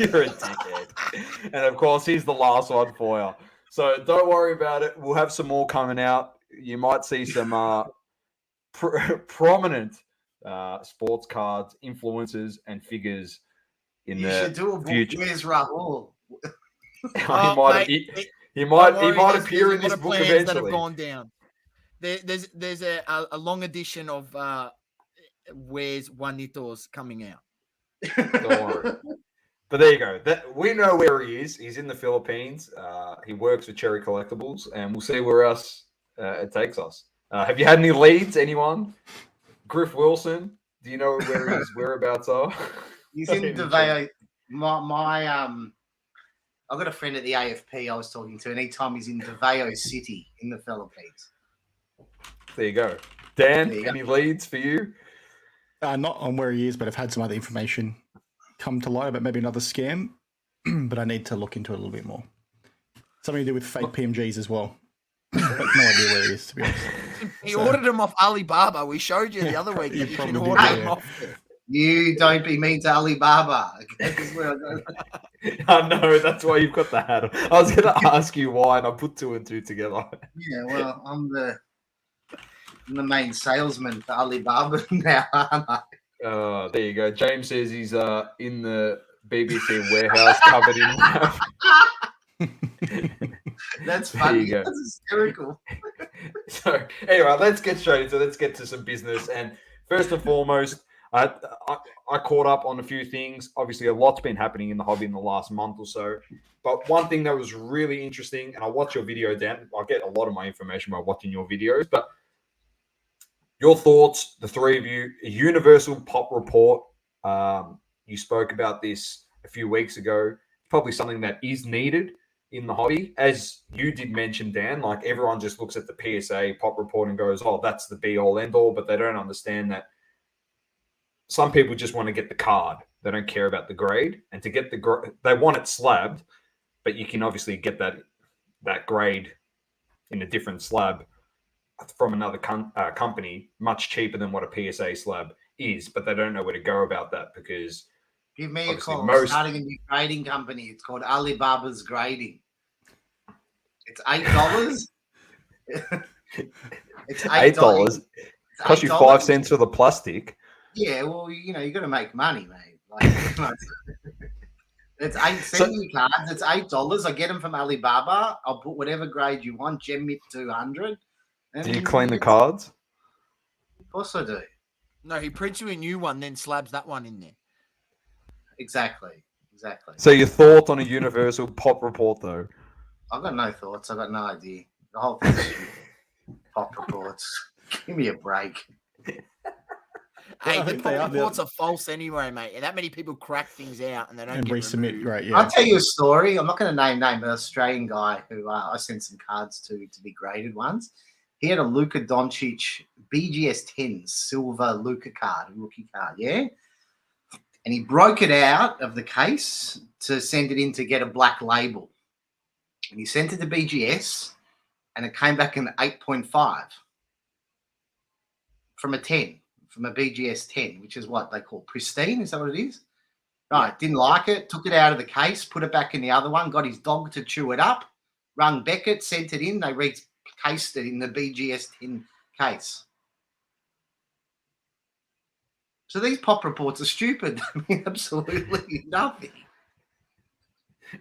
You're a dickhead. And of course, he's the last one for you. So don't worry about it. We'll have some more coming out. You might see some prominent sports cards, influencers, and figures in the
should do a book.
Future.
Where's Rahul?
He might appear in this book eventually.
That have gone down. There's a long edition of Where's Juanito's coming out.
Don't worry. But there you go. We know where he is. He's in the Philippines. He works with Cherry Collectables, and we'll see where else it takes us. Have you had any leads? Anyone? Griff Wilson? Do you know where his whereabouts are?
He's in Davao. I've got a friend at the AFP I was talking to, and he told me he's in Davao City in the Philippines.
There you go. Dan, any leads for you?
Not on where he is, but I've had some other information come to light about maybe another scam, but I need to look into it a little bit more. Something to do with fake PMGs as well. But no idea where he is, to be honest.
He ordered them off Alibaba. We showed you the other week that you can order them off there.
You don't be mean to Alibaba.
I know, that's why you've got the hat on. I was going to ask you why, and I put two and two together.
Yeah, well, I'm the main salesman for Alibaba now, aren't I?
There you go. James says he's in the BBC warehouse covered in
That's funny. That's hysterical.
So anyway, let's get straight into it. Let's get to some business. And first and foremost, I caught up on a few things. Obviously, a lot's been happening in the hobby in the last month or so. But one thing that was really interesting, and I watch your video, Dan. I get a lot of my information by watching your videos. But your thoughts, the three of you, a universal pop report. You spoke about this a few weeks ago. Probably something that is needed in the hobby. As you did mention, Dan, like everyone just looks at the PSA pop report and goes, oh, that's the be all end all, but they don't understand that some people just want to get the card. They don't care about the grade. And to get they want it slabbed, but you can obviously get that grade in a different slab from another company much cheaper than what a PSA slab is, but they don't know where to go about that because
give me a call. Starting a new grading company. It's called Alibaba's Grading. It's $8. It's $8.
Cost you 5 cents for the plastic.
Yeah, well, you got to make money, mate. Like, it's 8 cent cards. It's $8. I get them from Alibaba. I'll put whatever grade you want. Gemmit 200.
Do you clean the cards?
Of course I do.
No, he prints you a new one, then slabs that one in there.
Exactly.
So your thoughts on a universal pop report, though?
I've got no thoughts. I've got no idea. The whole thing's pop reports. Give me a break.
Hey, the pop reports are false anyway, mate. And that many people crack things out and they don't
resubmit. Right? Yeah.
I'll tell you a story. I'm not going to name an Australian guy who I sent some cards to be graded once. He had a Luka Doncic BGS 10 silver Luka card, rookie card, yeah? And he broke it out of the case to send it in to get a black label. And he sent it to BGS, and it came back an 8.5 from a 10, from a BGS 10, which is what they call pristine. Is that what it is? Right, didn't like it, took it out of the case, put it back in the other one, got his dog to chew it up, rung Beckett, sent it in, they cased it in the BGS 10 case. So these pop reports are stupid. I mean, absolutely nothing.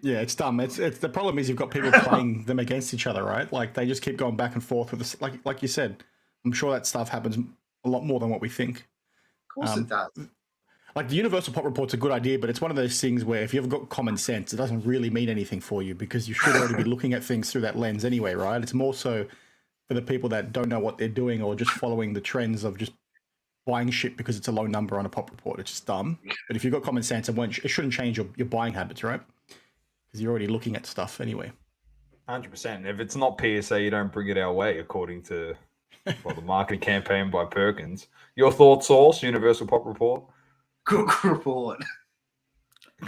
Yeah, it's dumb. It's the problem is you've got people playing them against each other, right? Like they just keep going back and forth with this. Like you said, I'm sure that stuff happens a lot more than what we think.
Of course it does.
Like the universal pop report's a good idea, but it's one of those things where if you've got common sense, it doesn't really mean anything for you because you should already be looking at things through that lens anyway, right? It's more so for the people that don't know what they're doing or just following the trends of just buying shit because it's a low number on a pop report. It's just dumb. But if you've got common sense, it shouldn't change your buying habits, right? Because you're already looking at stuff anyway.
100%. If it's not PSA, you don't bring it our way, according to the marketing campaign by Perkins. Your thoughts, Source, Universal Pop Report?
Good report.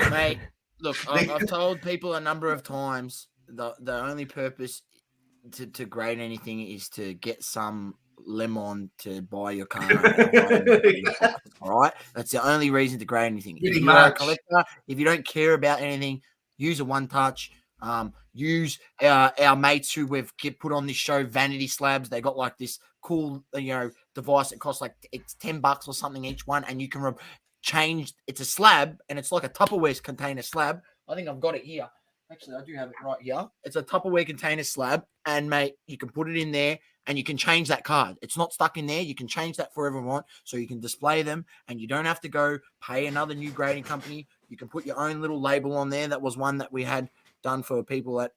Mate, look, I've told people a number of times the only purpose to grade anything is to get some lemon to buy your car. All right? That's the only reason to grade anything. If you're a collector, if you don't care about anything, use a one touch. Use our mates who we've put on this show, Vanity Slabs. They got like this cool, device that costs like it's $10 or something each one, and you can change. It's a slab, and it's like a Tupperware container slab. I think I've got it here. Actually, I do have it right here. It's a Tupperware container slab, and mate, you can put it in there, and you can change that card. It's not stuck in there. You can change that for everyone, so you can display them, and you don't have to go pay another new grading company. You can put your own little label on there. That was one that we had done for people at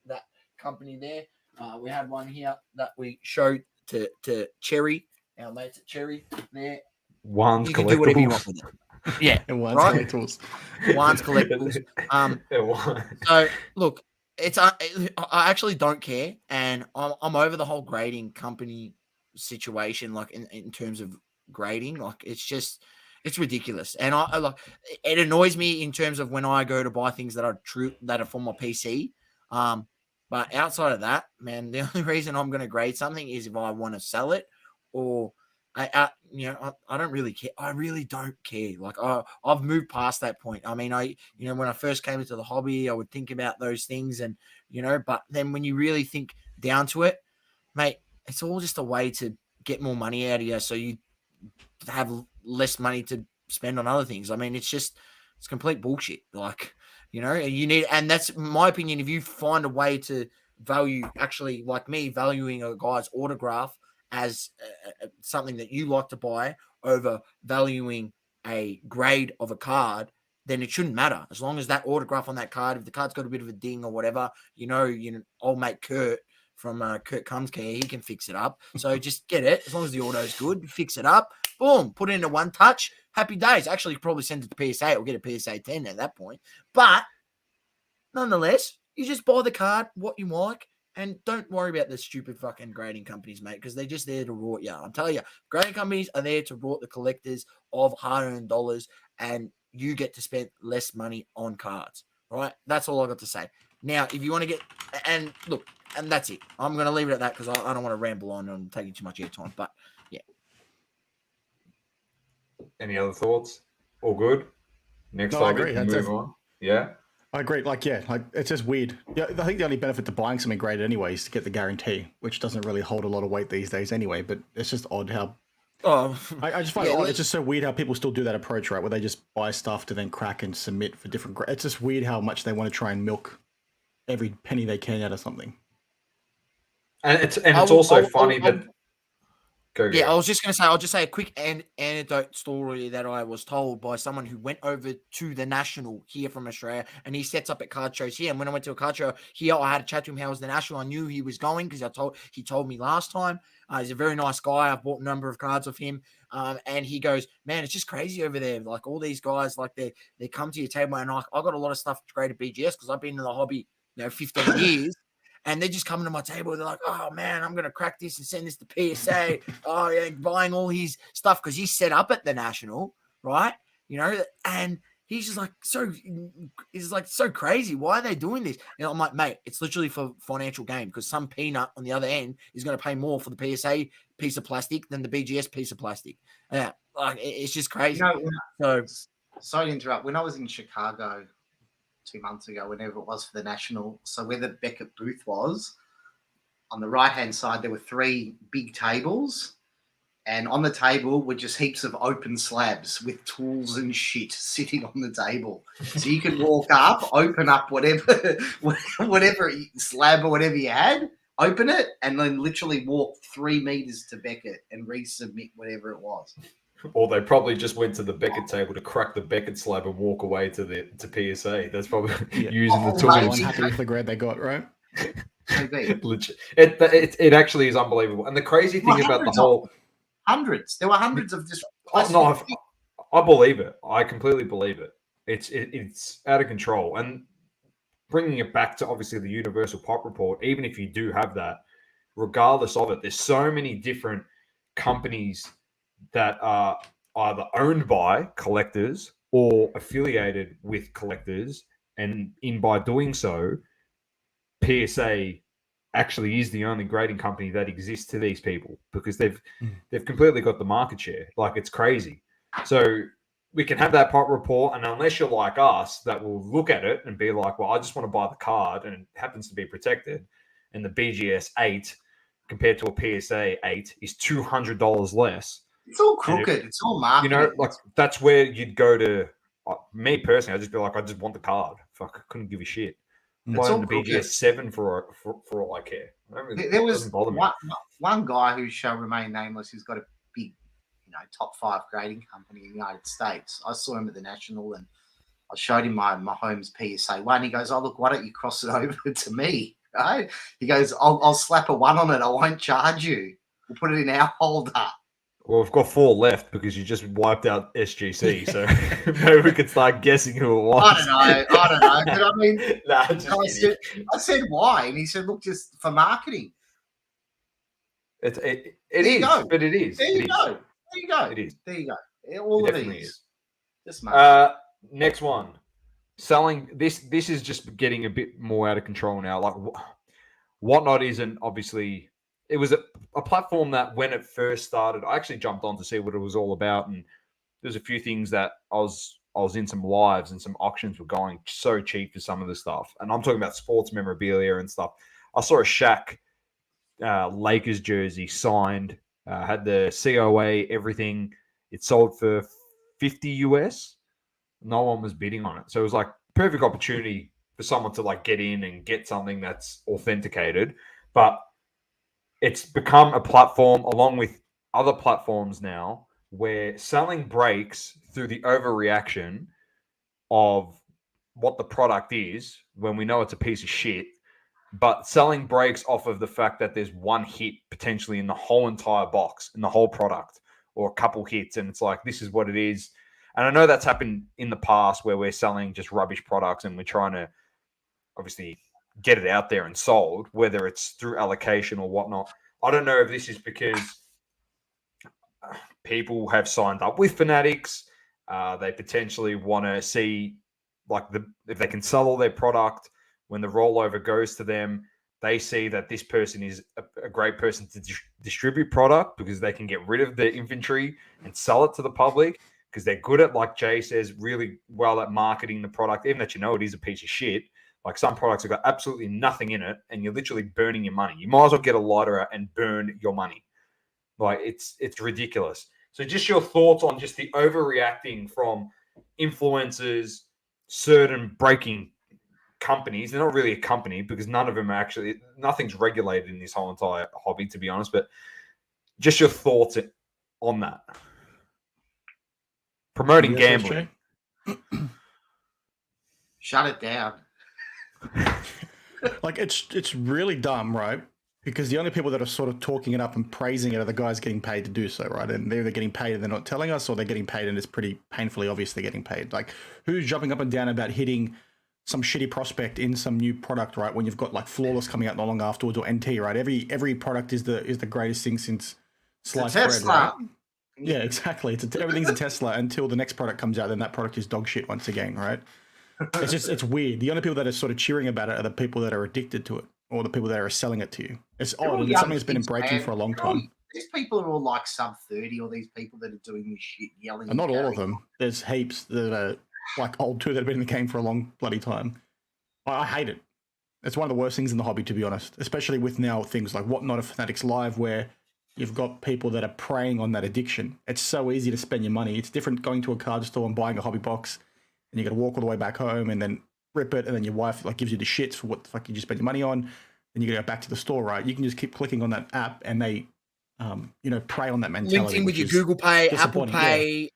that company there. We had one here that we showed to Cherry, our mates at Cherry there.
One's
you can do whatever you want with it. Yeah,
and One's
right?
Collectables.
One's Collectables. So look, I actually don't care, and I'm over the whole grading company situation. Like in terms of grading, like it's ridiculous, and I like it annoys me in terms of when I go to buy things that are for my PC. But outside of that, man, the only reason I'm going to grade something is if I want to sell it, or I don't really care. I really don't care. Like I've moved past that point. I mean, when I first came into the hobby, I would think about those things, and but then when you really think down to it, mate, it's all just a way to get more money out of you, so you have less money to spend on other things. I mean, it's complete bullshit. Like, you need, and that's my opinion. If you find a way to value, actually, like me, valuing a guy's autograph as something that you like to buy over valuing a grade of a card, then it shouldn't matter. As long as that autograph on that card, if the card's got a bit of a ding or whatever, old mate Kurt from Kurt Comes Care, he can fix it up. So just get it. As long as the auto's good, fix it up. Boom, put it into one touch. Happy days. Actually, you probably send it to PSA or get a PSA 10 at that point. But nonetheless, you just buy the card, what you like, and don't worry about the stupid fucking grading companies, mate, because they're just there to rort you. I'm telling you, grading companies are there to rort the collectors of hard-earned dollars, and you get to spend less money on cards, right? That's all I got to say. Now, if you want to get, and look, and that's it. I'm going to leave it at that because I don't want to ramble on and taking too much airtime, but yeah.
Any other thoughts? All good? Next
No, I
topic,
agree.
move on. Yeah?
I agree. It's just weird. Yeah, I think the only benefit to buying something graded anyway is to get the guarantee, which doesn't really hold a lot of weight these days anyway. But it's just odd how. I just find it odd. It's just so weird how people still do that approach, right? Where they just buy stuff to then crack and submit for different grades. It's just weird how much they want to try and milk every penny they can out of something.
And it's also funny that.
I was just going to say, I'll just say a quick anecdote story that I was told by someone who went over to the National here from Australia, and he sets up at card shows here. And when I went to a card show here, I had a chat to him how was the National. I knew he was going because he told me last time. He's a very nice guy. I've bought a number of cards of him. And he goes, man, it's just crazy over there. Like all these guys, like they come to your table, and I got a lot of stuff graded BGS because I've been in the hobby, 15 years. And they're just coming to my table. They're like, oh, man, I'm going to crack this and send this to PSA. Oh, yeah, buying all his stuff because he's set up at the National, right? And he's just like, so crazy. Why are they doing this? I'm like, mate, it's literally for financial gain because some peanut on the other end is going to pay more for the PSA piece of plastic than the BGS piece of plastic. Yeah, it's just crazy.
Sorry to interrupt. When I was in Chicago 2 months ago, whenever it was for the National. So where the Beckett booth was, on the right-hand side, there were 3 big tables. And on the table were just heaps of open slabs with tools and shit sitting on the table. So you could walk up, open up whatever slab or whatever you had, open it, and then literally walk 3 meters to Beckett and resubmit whatever it was.
Or they probably just went to the Beckett table to crack the Beckett slab and walk away to PSA. That's probably using the tools.
Unhappy with the grade they got, right?
Legit. It actually is unbelievable. And the crazy thing about the whole
hundreds, there were hundreds of just.
I believe it. I completely believe it. It's out of control. And bringing it back to obviously the Universal Pop Report, even if you do have that, regardless of it, there's so many different companies that are either owned by collectors or affiliated with collectors, and by doing so, PSA actually is the only grading company that exists to these people because they've completely got the market share. Like, it's crazy. So we can have that pop report, and unless you're like us that will look at it and be like, well, I just want to buy the card and it happens to be protected, and the BGS 8 compared to a PSA 8 is $200 less.
It's all crooked. It's all marketing.
That's where you'd go to. Me personally, I'd just be like, I just want the card. Fuck, I couldn't give a shit. I'm buying the BGS 7 for all I care.
There was one guy who shall remain nameless who's got a big, top 5 grading company in the United States. I saw him at the National and I showed him my home's PSA 1. He goes, oh, look, why don't you cross it over to me? Right? He goes, I'll slap a 1 on it. I won't charge you. We'll put it in our holder.
Well, we've got 4 left because you just wiped out SGC, so maybe we could start guessing who it was.
I don't know. But I mean,
I
said why, and he said, "Look, just for marketing."
It is. But it is.
There you go.
It is.
There you go. All
it
of
definitely
these.
is.
Just marketing.
Next one. Selling this is just getting a bit more out of control now. Like, Whatnot isn't obviously. It was a platform that when it first started, I actually jumped on to see what it was all about. And there's a few things that I was in some lives and some auctions were going so cheap for some of the stuff. And I'm talking about sports memorabilia and stuff. I saw a Shaq Lakers jersey signed, had the COA, everything. It sold for $50 US. No one was bidding on it. So it was like perfect opportunity for someone to like get in and get something that's authenticated. But it's become a platform along with other platforms now where selling breaks through the overreaction of what the product is when we know it's a piece of shit, but selling breaks off of the fact that there's one hit potentially in the whole entire box, in the whole product, or a couple hits, and it's like, this is what it is. And I know that's happened in the past where we're selling just rubbish products and we're trying to obviously get it out there and sold, whether it's through allocation or whatnot. I don't know if this is because people have signed up with Fanatics. They potentially want to see if they can sell all their product when the rollover goes to them. They see that this person is a great person to distribute product because they can get rid of their inventory and sell it to the public because they're good at, like Jay says, really well at marketing the product, even that it is a piece of shit. Like some products have got absolutely nothing in it and you're literally burning your money. You might as well get a lighter out and burn your money. Like it's ridiculous. So just your thoughts on just the overreacting from influencers, certain breaking companies. They're not really a company because none of them are actually, nothing's regulated in this whole entire hobby, to be honest. But just your thoughts on that. Promoting gambling.
Shut it down.
Like it's really dumb, right? Because the only people that are sort of talking it up and praising it are the guys getting paid to do so, right? And they're either getting paid and they're not telling us, or they're getting paid and it's pretty painfully obvious they're getting paid. Like, who's jumping up and down about hitting some shitty prospect in some new product, right? When you've got like Flawless coming out not long afterwards, or NT, right? Every product is the greatest thing since sliced bread, right? Yeah, exactly. Everything's a Tesla until the next product comes out, then that product is dog shit once again, right? It's weird. The only people that are sort of cheering about it are the people that are addicted to it, or the people that are selling it to you. It's odd, and it's something that's been in breaking for a long time.
These people are all like sub 30, or these people that are doing this shit, yelling.
And not all of them. There's heaps that are like old too that have been in the game for a long bloody time. I hate it. It's one of the worst things in the hobby, to be honest, especially with now things like Whatnot or Fanatics Live, where you've got people that are preying on that addiction. It's so easy to spend your money. It's different going to a card store and buying a hobby box, and you got to walk all the way back home and then rip it, and then your wife like gives you the shits for what the fuck you just spent your money on. Then you got to go back to the store, right? You can just keep clicking on that app, and they, prey on that mentality.
Linked in with your Google Pay, Apple Pay,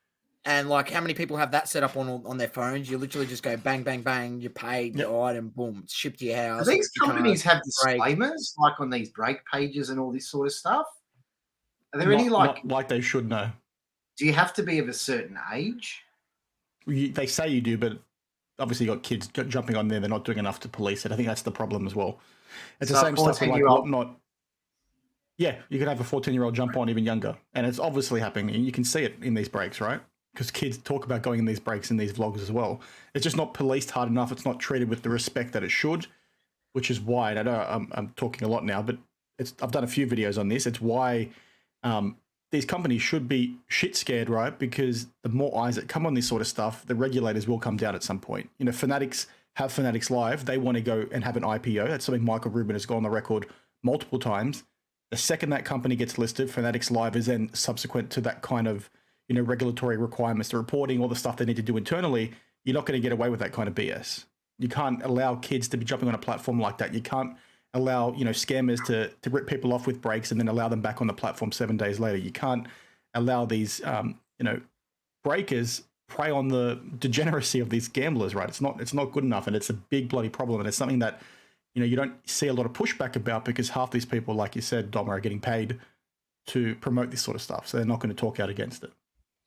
and like how many people have that set up on their phones? You literally just go bang, bang, bang. You paid the item, boom, it's shipped to your house.
Do these companies have disclaimers like on these break pages and all this sort of stuff? Are there any
like they should know?
Do you have to be of a certain age?
They say you do, but obviously you got kids jumping on there. They're not doing enough to police it. I think that's the problem as well. It's the same stuff like Whatnot. Yeah, you could have a 14-year-old jump on even younger, and it's obviously happening. You can see it in these breaks, right? Because kids talk about going in these breaks in these vlogs as well. It's just not policed hard enough. It's not treated with the respect that it should, which is why, and I know I'm talking a lot now, but I've done a few videos on this. It's why these companies should be shit scared, right? Because the more eyes that come on this sort of stuff, the regulators will come down at some point. You know, Fanatics have Fanatics Live. They want to go and have an IPO. That's something Michael Rubin has gone on the record multiple times. The second that company gets listed, Fanatics Live is then subsequent to that kind of, regulatory requirements, the reporting, all the stuff they need to do internally. You're not going to get away with that kind of BS. You can't allow kids to be jumping on a platform like that. You can't allow, scammers to rip people off with breaks and then allow them back on the platform 7 days later. You can't allow these, breakers prey on the degeneracy of these gamblers, right? It's not good enough, and it's a big bloody problem, and it's something that, you don't see a lot of pushback about because half these people, like you said, Dom, are getting paid to promote this sort of stuff, so they're not going to talk out against it.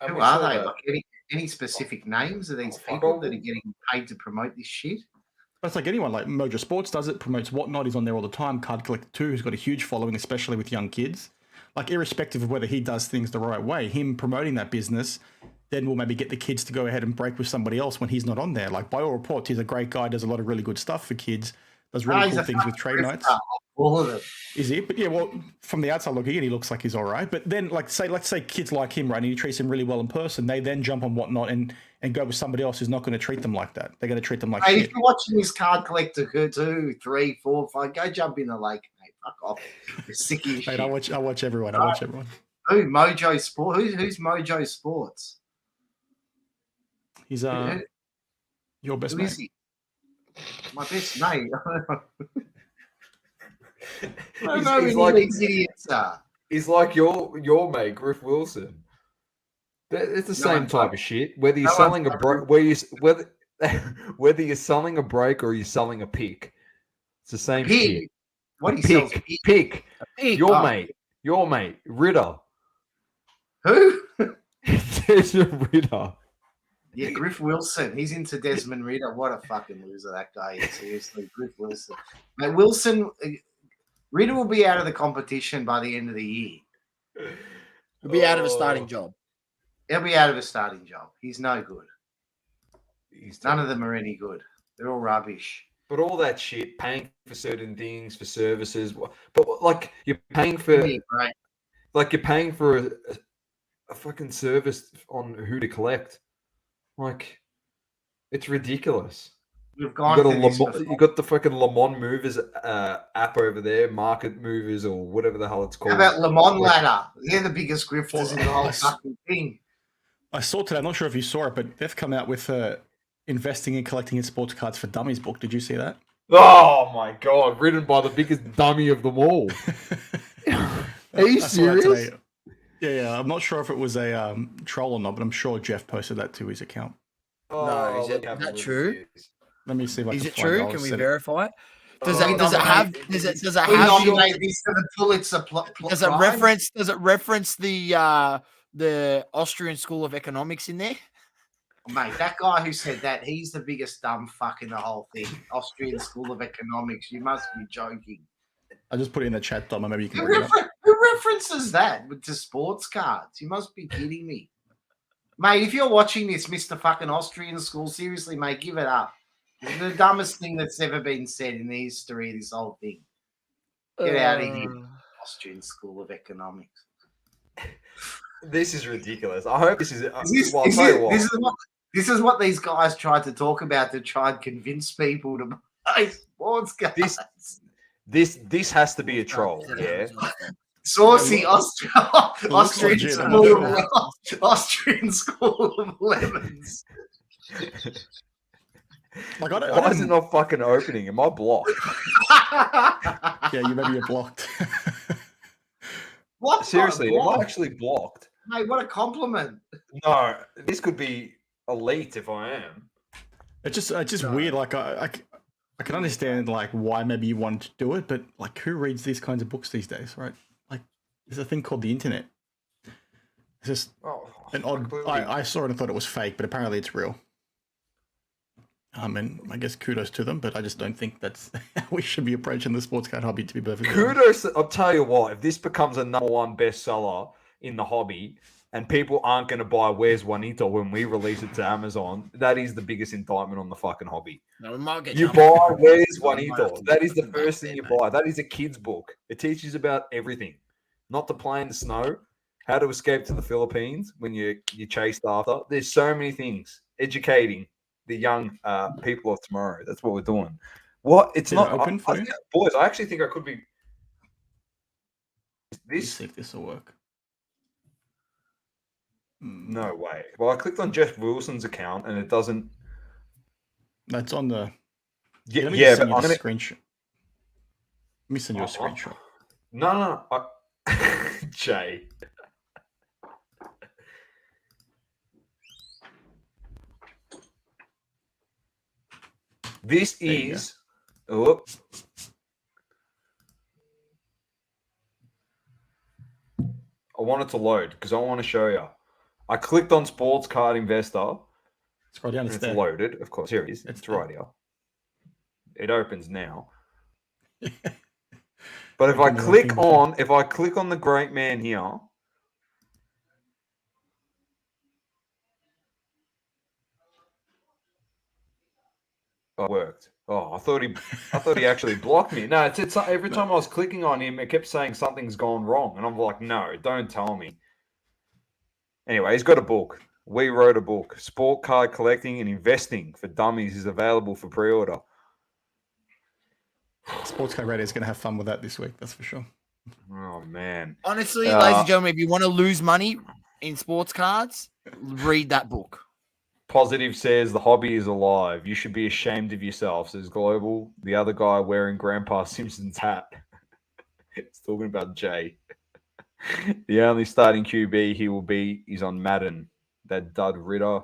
Who are they? Like any specific names of these people that are getting paid to promote this shit?
It's like anyone, like Mojo Sports does it, promotes Whatnot, he's on there all the time. Card Collector 2, who's got a huge following, especially with young kids. Like, irrespective of whether he does things the right way, him promoting that business then will maybe get the kids to go ahead and break with somebody else when he's not on there. Like, by all reports, he's a great guy, does a lot of really good stuff for kids, does really cool things with trade nights.
All of it.
Is he? But yeah, well, from the outside looking in, he looks like he's all right. But then, let's say kids like him, right, and he treats them really well in person, they then jump on Whatnot and go with somebody else who's not going to treat them like that. They're going to treat them like shit.
If you're watching this Card Collector 2, 3, 4, 5, go jump in the lake, mate. Fuck off. You're sick of your shit.
I watch everyone. I watch everyone.
Who? Mojo Sport? Who's Mojo Sports?
He's your best mate.
Is he? My best mate. I don't know who these idiots are.
He's like your mate, Griff Wilson. It's the same type of shit. Whether you're selling a break, whether you're selling a break or you're selling a pick, it's the same shit.
What he sells?
Pick. Your
Oh.
mate, Ritter.
Who?
Desmond Ritter.
Yeah, Griff Wilson. He's into Desmond Ritter. What a fucking loser that guy is. Seriously, Griff Wilson. Mate, Ritter will be out of the competition by the end of the year.
He'll be out of a starting job.
He'll be out of a starting job. He's no good. None of them are any good. They're all rubbish.
But all that shit, paying for certain things, for services, but like you're paying for, like you're paying for a fucking service on who to collect. Like, it's ridiculous.
We've gone.
You got the fucking Le Mans Movers app over there, Market Movers or whatever the hell it's called.
How about Le Mans Ladder? They're the biggest grifters in the whole fucking thing.
I saw today. I'm not sure if you saw it, but they've come out with investing and collecting in sports cards for dummies book. Did you see that?
Oh my god! Written by the biggest dummy of them all. Are you serious?
Yeah. I'm not sure if it was a troll or not, but I'm sure Jeff posted that to his account.
No, is that true?
Let me see if I can
Is it
find
true?
it.
Can we verify it? Does
We
it have
nominate this for the Pulitzer
does it reference the Austrian School of Economics in there?
Mate, that guy who said that, he's the biggest dumb fuck in the whole thing. Austrian School of Economics. You must be joking.
I just put it in the chat, Dom. Maybe you can.
Who references that to sports cards? You must be kidding me. Mate, if you're watching this, Mr. fucking Austrian School, seriously, mate, give it up. It's the dumbest thing that's ever been said in the history of this whole thing. Get out of here, Austrian School of Economics.
This is ridiculous. I hope this is.
This is what these guys tried to talk about to try and convince people to buy sports cards.
This has to be a troll, yeah.
Saucy Austrian School of Lemons.
Like,
Why is it not fucking opening? Am I blocked?
Yeah, you're blocked.
What?
Seriously, am I actually blocked?
Mate, what a compliment.
No, this could be elite if I am.
It's just weird. Like I can understand like why maybe you want to do it, but like who reads these kinds of books these days, right? Like there's a thing called the internet. It's just an odd. I saw it and thought it was fake, but apparently it's real. And I guess kudos to them, but I just don't think that's how we should be approaching the sports card hobby, to be perfectly honest.
Kudos. I'll tell you what, if this becomes a #1 bestseller in the hobby and people aren't going to buy Where's Juanito when we release it to Amazon, that is the biggest indictment on the fucking hobby.
No, we might get
you buy Where's Juanito. That is the first thing you buy. That is a kid's book. It teaches about everything. Not to play in the snow, how to escape to the Philippines when you're chased after. There's so many things. Educating the young people of tomorrow. That's what we're doing. What? It's not
open for you?
Boys, I actually think I could be.
Let's see if this will work.
No way. Well, I clicked on Jeff Wilson's account and it doesn't.
That's on the.
Yeah,
let me
yeah,
send
but
you a screenshot. Let me send you a screenshot.
No. Jay. This is. Oh. I want it to load because I want to show you. I clicked on Sports Card Investor.
Scroll down.
It's loaded. Of course, here it is. It's right here. It opens now. But if I click on the great man here, it worked. Oh, I thought he actually blocked me. No, it's every time I was clicking on him, it kept saying something's gone wrong, and I'm like, no, don't tell me. Anyway, he's got a book. We wrote a book. Sport Card Collecting and Investing for Dummies is available for pre-order.
Sports Card Radio is going to have fun with that this week. That's for sure.
Oh man!
Honestly, ladies and gentlemen, if you want to lose money in sports cards, read that book.
Positive says the hobby is alive. You should be ashamed of yourself, says Global. The other guy wearing Grandpa Simpson's hat. It's talking about Jay. The only starting QB he will be is on Madden. That dud Ritter.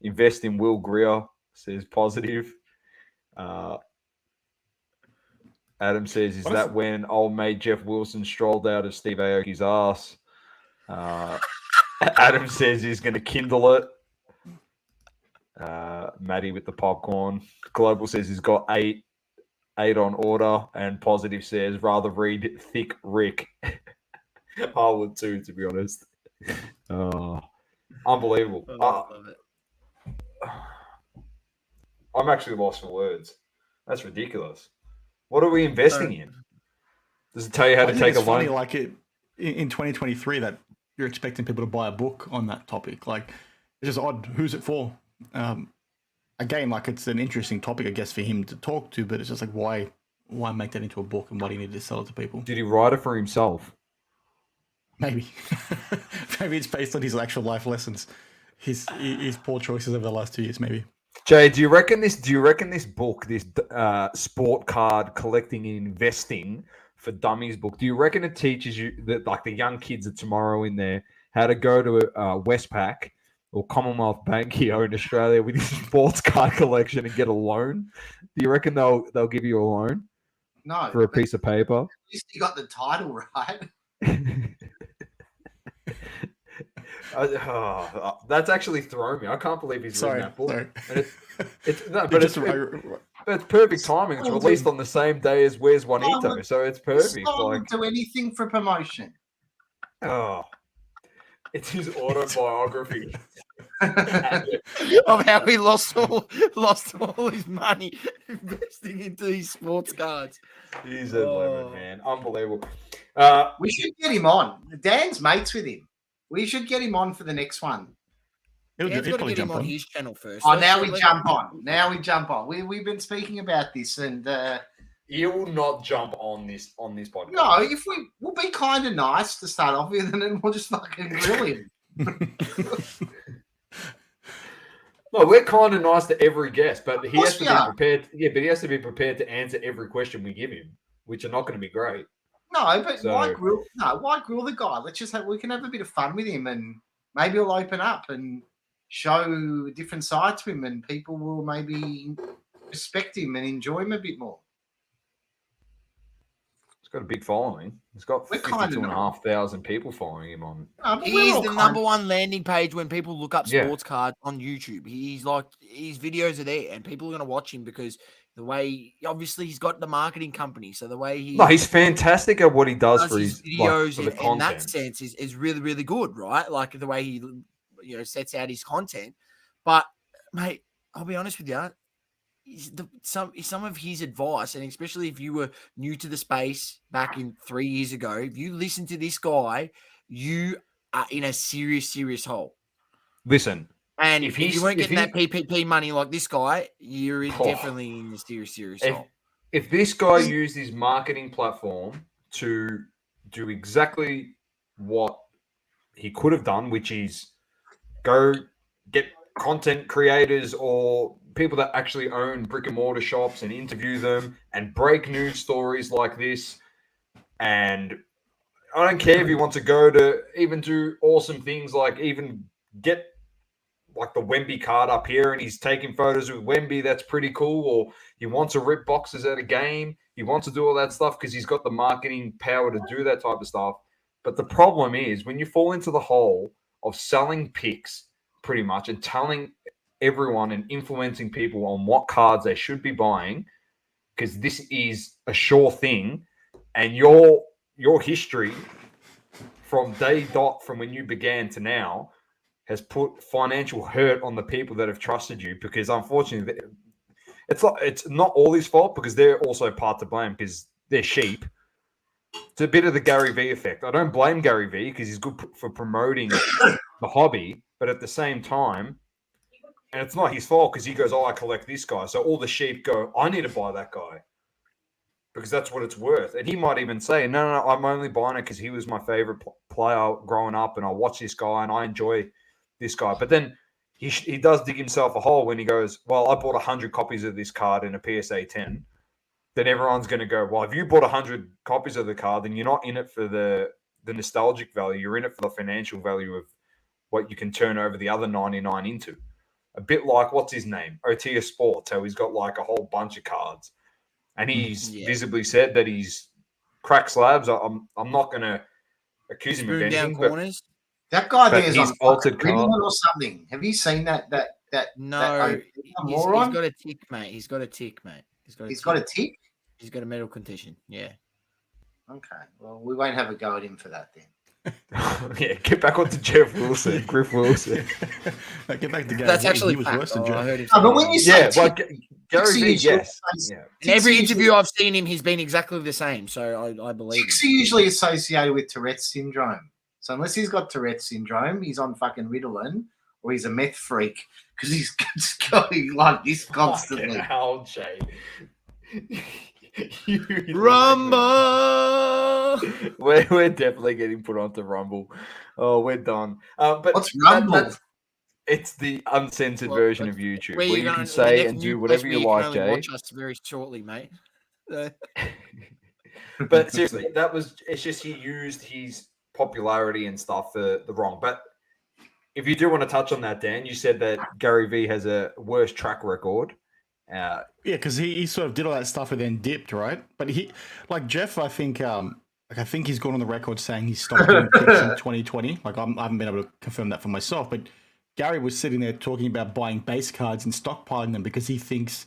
Invest in Will Greer, says positive. Adam says, is that when old mate Jeff Wilson strolled out of Steve Aoki's ass? Adam says he's going to kindle it. Maddie with the popcorn. Global says he's got eight on order. And positive says, rather read Thick Rick. I would too, to be honest. Unbelievable.
I love it.
I'm actually lost for words. That's ridiculous. What are we investing in? Does it tell you how to take a loan?
Funny, like in 2023 that you're expecting people to buy a book on that topic. Like, it's just odd. Who's it for? Again, like, it's an interesting topic, I guess, for him to talk to, but it's just like, why make that into a book, and why do you need to sell it to people?
Did he write it for himself?
Maybe. Maybe it's based on his actual life lessons. His poor choices over the last 2 years, maybe.
Jay, do you reckon this book, this sport card collecting and investing for dummies book, do you reckon it teaches you that, like, the young kids of tomorrow in there, how to go to a Westpac or Commonwealth Bank here in Australia with his sports card collection and get a loan? Do you reckon they'll give you a loan?
No.
For a piece of paper?
At least you got the title right.
That's actually thrown me. I can't believe he's reading that book.
Sorry.
It's perfect timing. It's released on the same day as Where's Juanito, so it's perfect.
Like, do anything for promotion.
Oh, it's his autobiography
of how he lost all his money investing into these sports cards.
He's a lemon, man. Unbelievable.
We should get him on. Dan's mates with him. We should get him on for the next one.
Dan's got to get him on his channel first.
Oh, now we jump on. We've been speaking about this, and
he will not jump on this podcast.
No, if we'll be kind of nice to start off with, and then we'll just fucking grill him.
No, we're kind of nice to every guest, but he has to be prepared. Yeah, but he has to be prepared to answer every question we give him, which are not going to be great.
No, but why grill the guy? We can have a bit of fun with him, and maybe he'll open up and show a different side to him, and people will maybe respect him and enjoy him a bit more.
He's got a big following. He's got 52,500 people following him on.
He's the number one landing page when people look up sports cards on YouTube. He's like, his videos are there, and people are going to watch him because the way, obviously, he's got the marketing company. So the way
he's fantastic at what he does for his
videos,
like,
in that sense, is really, really good, right? Like the way he, sets out his content. But mate, I'll be honest with you. Some of his advice, and especially if you were new to the space back in 3 years ago, if you listen to this guy, you are in a serious hole.
Listen,
and if you weren't getting that PPP money like this guy, you're definitely in a serious hole.
If this guy used his marketing platform to do exactly what he could have done, which is go get content creators or people that actually own brick and mortar shops and interview them and break news stories like this. And I don't care if you want to go to even do awesome things, like even get like the Wemby card up here and he's taking photos with Wemby. That's pretty cool. Or he wants to rip boxes at a game. He wants to do all that stuff because he's got the marketing power to do that type of stuff. But the problem is when you fall into the hole of selling picks pretty much and telling everyone and influencing people on what cards they should be buying, because this is a sure thing, and your history from day dot from when you began to now has put financial hurt on the people that have trusted you, because unfortunately it's not all his fault, because they're also part to blame because they're sheep. It's a bit of the Gary Vee effect. I don't blame Gary Vee because he's good for promoting the hobby, but at the same time, and it's not his fault because he goes, I collect this guy. So all the sheep go, I need to buy that guy because that's what it's worth. And he might even say, no, I'm only buying it because he was my favorite player growing up and I watch this guy and I enjoy this guy. But then he does dig himself a hole when he goes, well, I bought 100 copies of this card in a PSA 10. then everyone's going to go, well, if you bought 100 copies of the card, then you're not in it for the nostalgic value. You're in it for the financial value of what you can turn over the other 99 into. A bit like, what's his name? Otia Sports, how he's got like a whole bunch of cards. And he's visibly said that he's cracked slabs. I'm not going to accuse him of
Spoon down
anything, but
corners.
That guy
But
there's
he's
on
altered
fucking
card.
Ritalin or something. Have you seen that?
No, he's
moron?
got a tick, mate. He's got a tick.
He's got a tick.
He's got a mental condition. Yeah.
Okay, well, we won't have a go at him for that then.
Yeah, get back onto Jeff Wilson, Griff Wilson.
Get back to Gary.
That's actually
he was
fact,
worse than
I
Jeff.
heard him
No, but
say
when
that.
you say
Yeah,
tick,
like Gary
Tixie
V,
usually
yes.
says-
Yeah.
In every
Tixie
interview
usually-
I've seen him, he's been exactly the same. So I believe him.
Ticks are usually associated with Tourette's syndrome. So unless he's got Tourette's syndrome, he's on fucking Ritalin or he's a meth freak because he's just going like this constantly.
Fucking hell, Jay.
Rumble.
We're definitely getting put onto Rumble. Oh, we're done. But
What's Rumble?
it's the uncensored
Well,
version of YouTube where
you
you
going-
can
the
say
next
and
new
do
place
whatever
where
you
can
like,
only
Jay.
Watch us very shortly, mate.
But seriously, it's just he used his popularity and stuff for the wrong. But if you do want to touch on that, Dan, you said that Gary V has a worse track record.
Yeah, because he sort of did all that stuff and then dipped, right? But he, like Jeff, I think he's gone on the record saying he stopped doing picks in 2020. Like I haven't been able to confirm that for myself, but Gary was sitting there talking about buying base cards and stockpiling them because he thinks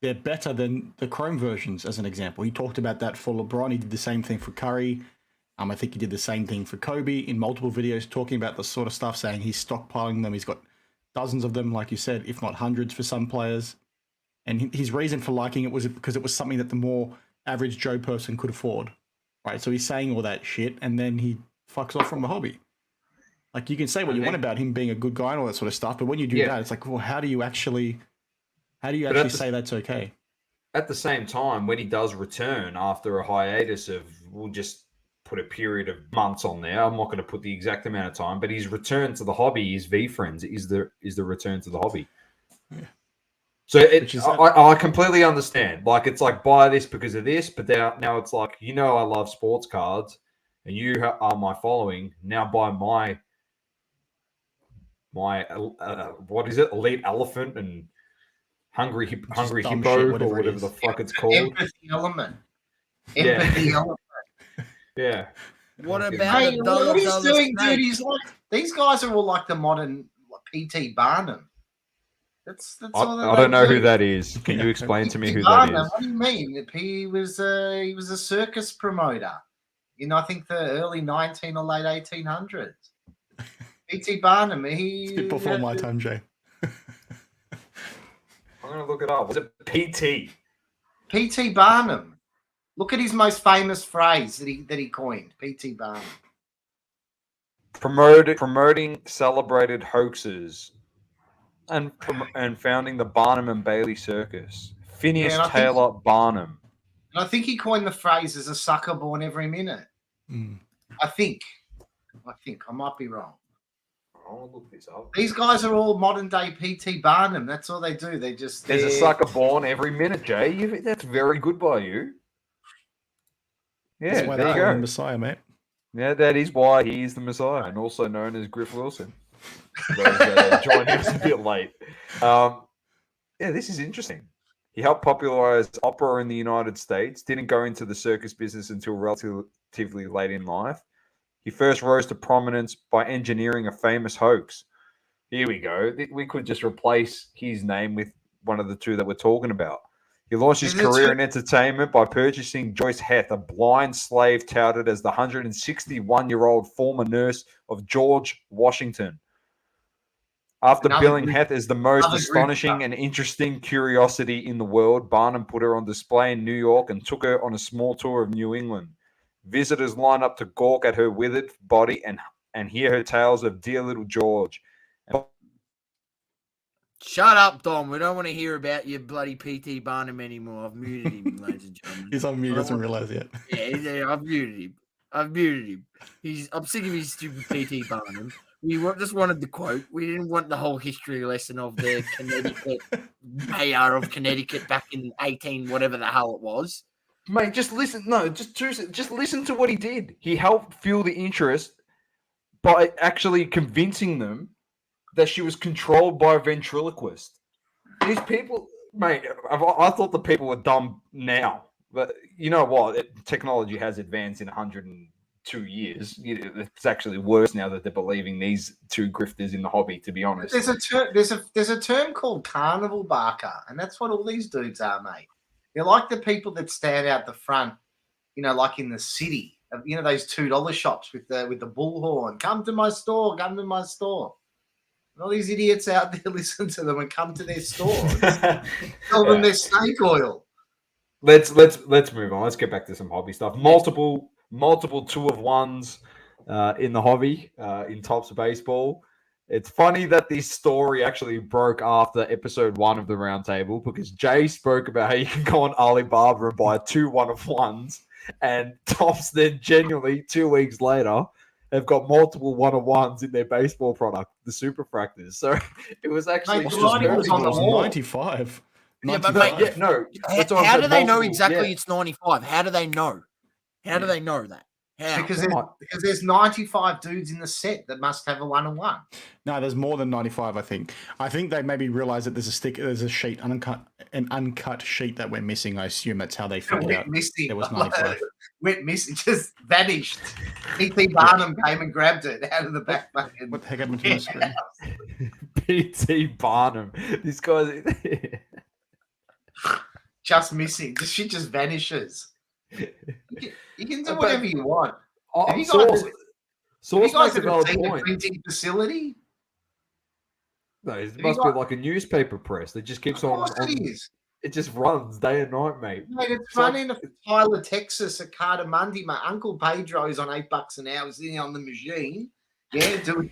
they're better than the Chrome versions, as an example. He talked about that for LeBron. He did the same thing for Curry. I think he did the same thing for Kobe in multiple videos, talking about the sort of stuff, saying he's stockpiling them. He's got dozens of them, like you said, if not hundreds for some players. And his reason for liking it was because it was something that the more average Joe person could afford, right? So he's saying all that shit, and then he fucks off from the hobby. Like, you can say what you want about him being a good guy and all that sort of stuff, but when you do that, it's like, well, how do you actually say that's okay?
At the same time, when he does return after a hiatus of, we'll just put a period of months on there. I'm not going to put the exact amount of time, but his return to the hobby, his V Friends, is the return to the hobby.
Yeah.
So I completely understand. Like, it's like, buy this because of this, but now it's like, I love sports cards, and you are my following. Now buy my what is it? Elite Elephant and Hungry Hippo, or whatever the fuck it's called.
Empathy element. Empathy element.
Yeah.
What about
Hey,
the
what he's doing,
snake?
dude? He's like, these guys are all like the modern PT Barnum. That's all.
I don't know who that is. Can you explain to me who that is?
What do you mean? He was a circus promoter in, I think, the early 19 or late 1800s. PT Barnum.
It's a bit before my time, Jay.
I'm going to look it up. Was it PT?
PT Barnum. Look at his most famous phrase that he coined. PT Barnum.
Promoting celebrated hoaxes and founding the Barnum and Bailey Circus. Phineas Taylor Barnum.
And I think he coined the phrase as a sucker born every minute.
Mm.
I think. I might be wrong.
I'll look this up.
These guys are all modern day PT Barnum. That's all they do. There's
a sucker born every minute, Jay. That's very good by you. Yeah,
That's why
there you
they call him
go.
Messiah, mate.
Yeah, that is why he is the Messiah, and also known as Griff Wilson. Those that joined us a bit late. Yeah, this is interesting. He helped popularize opera in the United States. Didn't go into the circus business until relatively late in life. He first rose to prominence by engineering a famous hoax. Here we go. We could just replace his name with one of the two that we're talking about. He launched his career in entertainment by purchasing Joyce Heth, a blind slave touted as the 161-year-old former nurse of George Washington. After billing Heth as the most astonishing and interesting curiosity in the world, Barnum put her on display in New York and took her on a small tour of New England. Visitors line up to gawk at her withered body and hear her tales of dear little George.
Shut up, Dom. We don't want to hear about your bloody PT Barnum anymore. I've muted him, ladies and gentlemen.
He's on mute. He doesn't realize yet.
Yeah, I've muted him. I've muted him. I'm sick of his stupid PT Barnum. Just wanted the quote. We didn't want the whole history lesson of the Connecticut mayor of Connecticut back in 18, whatever the hell it was.
Mate, just listen. No, just listen to what he did. He helped fuel the interest by actually convincing them that she was controlled by a ventriloquist. These people, mate, I thought the people were dumb now. But you know what? Technology has advanced in 102 years. It's actually worse now that they're believing these two grifters in the hobby, to be honest.
There's a term called carnival barker, and that's what all these dudes are, mate. They're like the people that stand out the front, like in the city. Those $2 shops with the bullhorn. Come to my store. Come to my store. And all these idiots out there listen to them and come to their store. Tell them their snake oil.
Let's move on. Let's get back to some hobby stuff. Multiple 2-of-1s in the hobby in Tops Baseball. It's funny that this story actually broke after episode 1 of the roundtable because Jay spoke about how you can go on Alibaba and buy 2 1-of-1s, and Tops then genuinely 2 weeks later have got multiple 1-of-1s in their baseball product, the Super Fractors. So it was actually
Mate,
just
was on the wall.
95.
Yeah, but
95.
mate,
no.
How do they know exactly it's 95? How do they know? How do they know that? How?
Because there's 95 dudes in the set that must have a 1-of-1.
No, there's more than 95, I think. I think they maybe realized that there's a sheet, an uncut sheet that went missing. I assume that's how they figured out
missing.
there was 95.
Went missing, just vanished. PT Barnum came and grabbed it out of the back bucket.
What the heck happened to the screen?
PT Barnum. This guy's
just missing. The shit just vanishes. You can do whatever you want. Have you guys ever seen a printing facility?
No, it must be like a newspaper press that just keeps on.
It is.
It just runs day and night, mate.
Mate, it's running in Tyler, Texas, at Cardamundi. My Uncle Pedro's on $8 an hour sitting on the machine. Yeah, doing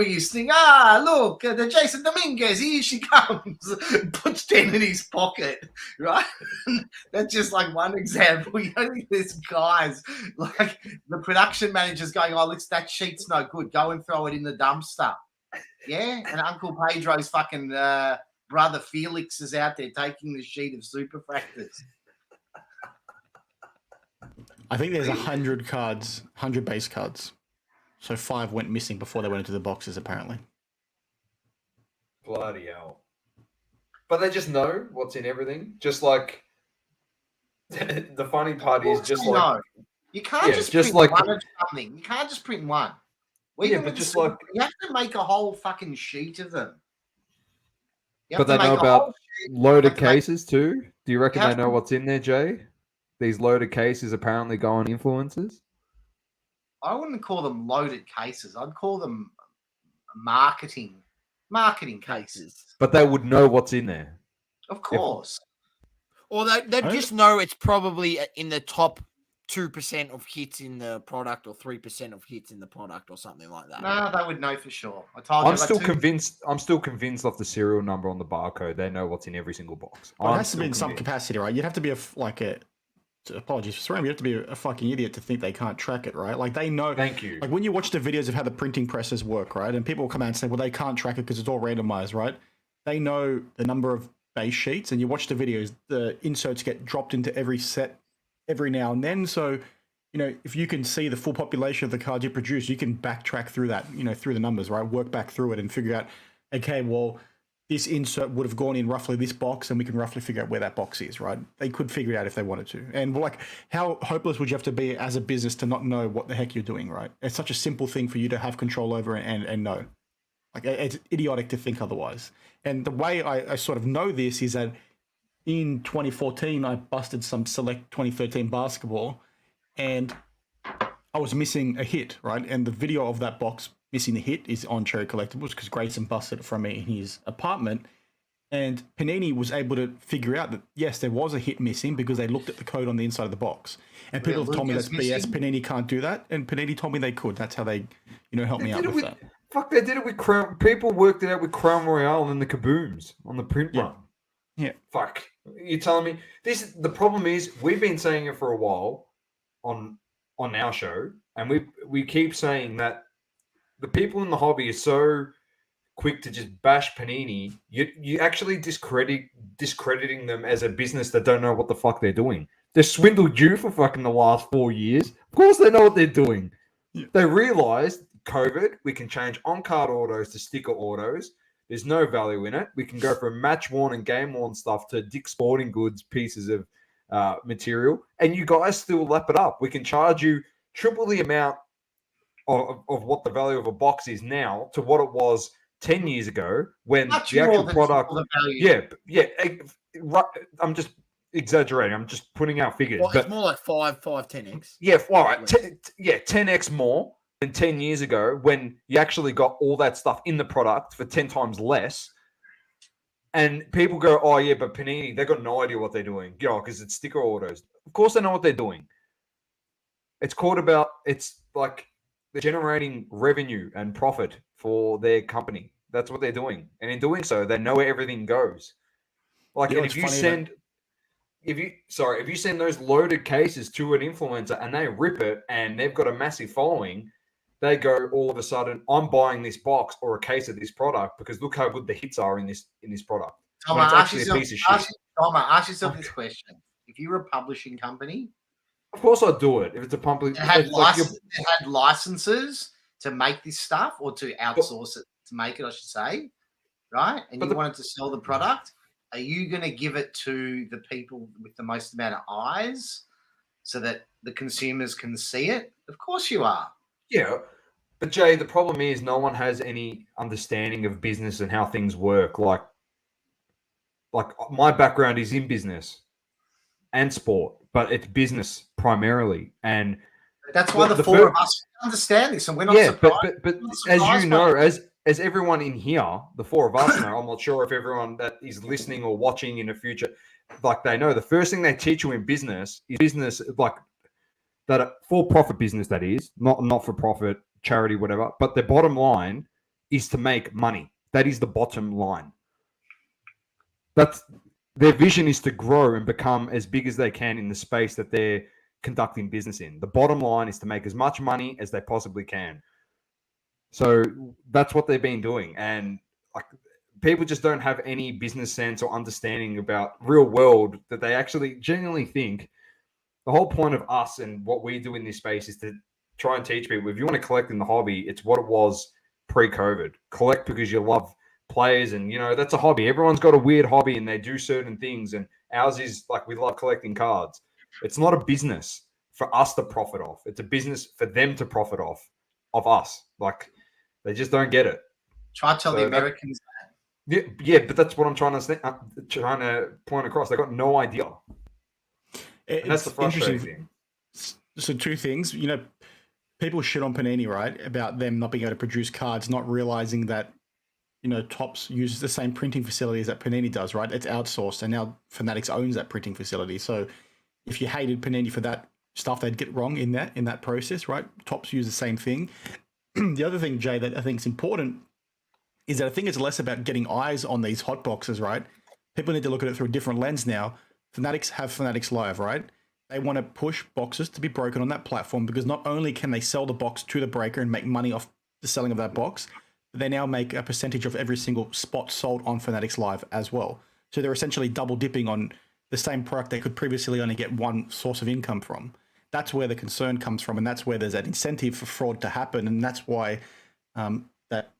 his thing. Look, the Jason Dominguez, here she comes. Puts 10 in his pocket, right? That's just like one example. There's guys, like the production manager's going, that sheet's no good. Go and throw it in the dumpster. Yeah, and Uncle Pedro's fucking brother Felix is out there taking the sheet of Super Fractors.
I think there's 100 cards, 100 base cards. So 5 went missing before they went into the boxes, apparently.
Bloody hell. But they just know what's in everything. Just like the funny part is just like...
No. You can't just print one of something. You can't just print one.
But just like...
You have to make a whole fucking sheet of them.
But they know about loaded cases too? Do you reckon they know what's in there, Jay? These loaded cases apparently go on influencers?
I wouldn't call them loaded cases. I'd call them marketing cases.
But they would know what's in there.
Of course.
Or they just know it's probably in the top 2% of hits in the product or 3% of hits in the product or something like that.
No, they would know for sure.
I'm still convinced of the serial number on the barcode. They know what's in every single box.
Well, it has to be in some capacity, right? You'd have to be apologies for swearing, you have to be a fucking idiot to think they can't track it, right? Like they know.
Thank you.
Like when you watch the videos of how the printing presses work, right? And people will come out and say, well, they can't track it because it's all randomized, right? They know the number of base sheets, and you watch the videos, the inserts get dropped into every set every now and then. So, if you can see the full population of the cards you produce, you can backtrack through that, through the numbers, right? Work back through it and figure out, okay, well, this insert would have gone in roughly this box, and we can roughly figure out where that box is, right? They could figure it out if they wanted to. And how hopeless would you have to be as a business to not know what the heck you're doing, right? It's such a simple thing for you to have control over and know. Like, it's idiotic to think otherwise. And the way I sort of know this is that in 2014, I busted some select 2013 basketball, and I was missing a hit, right? And the video of that box missing the hit is on Cherry Collectables because Grayson busted it from me in his apartment. And Panini was able to figure out that, yes, there was a hit missing because they looked at the code on the inside of the box. And people have told me that's BS. Panini can't do that. And Panini told me they could. That's how they, helped me out with that.
Fuck, they did it with Crown. People worked it out with Crown Royale and the Kabooms on the print run.
Yeah.
Fuck. You're telling me the problem is we've been saying it for a while on on our show, and we keep saying that the people in the hobby are so quick to just bash Panini. You actually discrediting them as a business that don't know what the fuck they're doing. They swindled you for fucking the last 4 years. Of course they know what they're doing.
Yeah.
They realized COVID, we can change on-card autos to sticker autos. There's no value in it. We can go from match-worn and game-worn stuff to Dick's Sporting Goods pieces of material, and you guys still lap it up. We can charge you triple the amount of what the value of a box is now to what it was 10 years ago when
Much
the actual
more than
product...
triple the value.
Yeah. I'm just exaggerating. I'm just putting out figures.
Well,
but
it's more like 10x.
Yeah, all right. 10x more than 10 years ago when you actually got all that stuff in the product for 10 times less. And people go, oh, yeah, but Panini, they got no idea what they're doing. Because it's sticker autos. Of course they know what they're doing. It's like they're generating revenue and profit for their company. That's what they're doing. And in doing so, they know where everything goes. Like, and if you send those loaded cases to an influencer and they rip it and they've got a massive following, they go all of a sudden, I'm buying this box or a case of this product because look how good the hits are in this product.
Tom,
it's actually a piece of shit.
Ask yourself this question. If you were a publishing company,
of course I'd do it. If it's a public,
it had licenses to make this stuff or to outsource it to make it, I should say, right? And you wanted to sell the product. Are you going to give it to the people with the most amount of eyes so that the consumers can see it? Of course you are.
Yeah. But Jay, the problem is no one has any understanding of business and how things work. Like my background is in business and sport, but it's business primarily. And
that's why the four of us understand this, and we're not surprised.
But as you know, as everyone in here, the four of us know, I'm not sure if everyone that is listening or watching in the future, like they know, the first thing they teach you in business is business, like that for-profit business, that is, not for profit, charity, whatever. But the bottom line is to make money. That is the bottom line. That's their vision, is to grow and become as big as they can in the space that they're conducting business in. The bottom line is to make as much money as they possibly can. So that's what they've been doing. And like people just don't have any business sense or understanding about real world that they actually genuinely think the whole point of us and what we do in this space is to try and teach people, if you want to collect in the hobby, it's what it was pre-COVID. Collect because you love players, and that's a hobby. Everyone's got a weird hobby and they do certain things, and ours is like we love collecting cards. It's not a business for us to profit off. It's a business for them to profit off of us. Like they just don't get it.
Try to tell the Americans
that. Yeah, but that's what I'm trying to point across. They got no idea. That's the frustrating thing.
So two things, people shit on Panini, right, about them not being able to produce cards, not realizing that, Topps uses the same printing facilities that Panini does, right? It's outsourced, and now Fanatics owns that printing facility. So if you hated Panini for that stuff they'd get wrong in that process, right? Topps use the same thing. The other thing, Jay, that I think is important is that I think it's less about getting eyes on these hot boxes, right? People need to look at it through a different lens now. Fanatics have Fanatics Live, right? They want to push boxes to be broken on that platform because not only can they sell the box to the breaker and make money off the selling of that box, but they now make a percentage of every single spot sold on Fanatics Live as well. So they're essentially double dipping on the same product they could previously only get one source of income from. That's where the concern comes from, and that's where there's that incentive for fraud to happen, and that's why that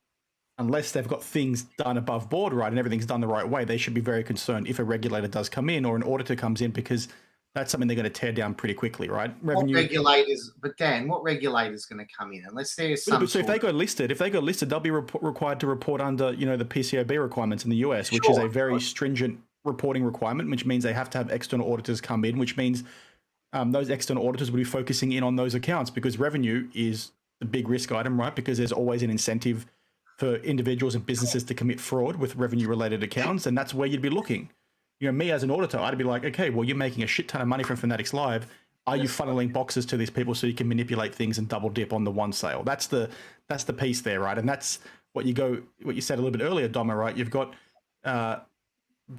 unless they've got things done above board right and everything's done the right way, they should be very concerned if a regulator does come in or an auditor comes in, because that's something they're going to tear down pretty quickly, right?
Revenue. What regulators going to come in unless there's some?
So if they go listed, they'll be required to report under the PCAOB requirements in the US, which is a very stringent reporting requirement, which means they have to have external auditors come in, which means those external auditors will be focusing in on those accounts because revenue is the big risk item, right? Because there's always an incentive for individuals and businesses to commit fraud with revenue-related accounts, and that's where you'd be looking. Me as an auditor, I'd be like, okay, well, you're making a shit ton of money from Fanatics Live. Are you funneling boxes to these people so you can manipulate things and double dip on the one sale? That's the piece there, right? And that's what you said a little bit earlier, Doma, right? You've got that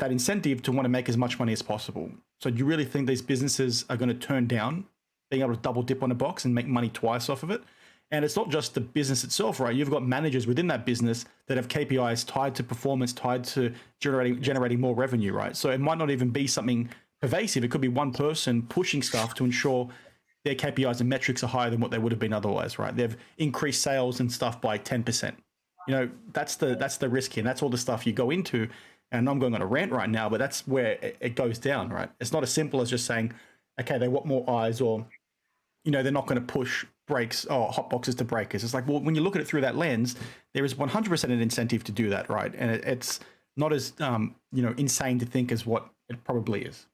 incentive to want to make as much money as possible. So do you really think these businesses are going to turn down being able to double dip on a box and make money twice off of it. And it's not just the business itself, right? You've got managers within that business that have KPIs tied to performance, tied to generating more revenue, right? So it might not even be something pervasive. It could be one person pushing stuff to ensure their KPIs and metrics are higher than what they would have been otherwise, right? They've increased sales and stuff by 10%. You know, that's the risk here. And that's all the stuff you go into. And I'm going on a rant right now, but that's where it goes down, right? It's not as simple as just saying, okay, they want more eyes, or, you know, they're not going to push breaks or hot boxes to breakers. It's like, well, when you look at it through that lens, there is 100% an incentive to do that, right? And it's not as, you know, insane to think as what it probably is.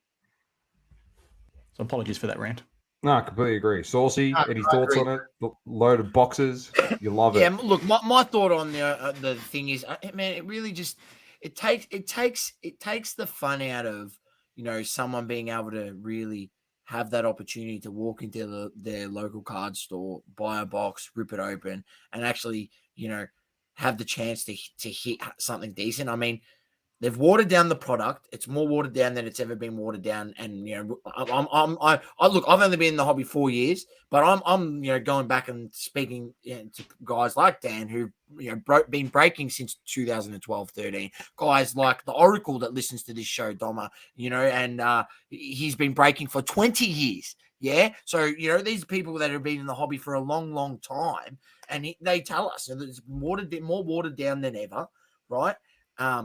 So apologies for that rant.
No, I completely agree. Saucy, any thoughts on it? Load of boxes, you love it.
Yeah, look, my thought on the thing is, man, it really just it takes the fun out of, you know, someone being able to really have that opportunity to walk into their local card store, buy a box, rip it open, and actually, you know, have the chance to hit something decent. I mean, they've watered down the product. It's more watered down than it's ever been watered down. And, you know, I look, I've only been in the hobby 4 years, but I'm you know, going back and speaking, you know, to guys like Dan who, you know, been breaking since 2012, 13. Guys like the Oracle that listens to this show, Doma, you know, and he's been breaking for 20 years. Yeah. So, you know, these people that have been in the hobby for a long, long time, and they tell us that it's more watered down than ever, right?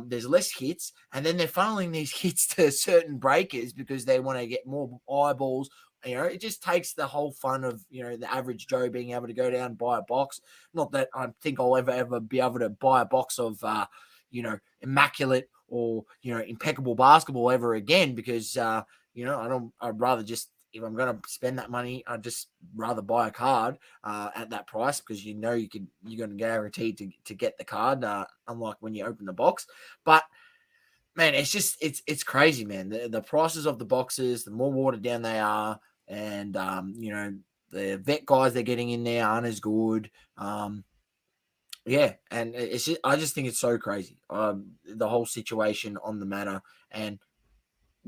There's less hits, and then they're funneling these hits to certain breakers because they want to get more eyeballs. You know, it just takes the whole fun of, you know, the average Joe being able to go down and buy a box. Not that I think I'll ever be able to buy a box of, you know, immaculate or, you know, impeccable basketball ever again, because, you know, I'd rather just, if I'm going to spend that money, I'd just rather buy a card at that price, because you know you're going to guarantee to get the card, unlike when you open the box. But man, it's just it's crazy, man. The prices of the boxes, the more watered down they are, and you know, the vet guys they're getting in there aren't as good. Yeah, and it's just, I just think it's so crazy, the whole situation on the matter. And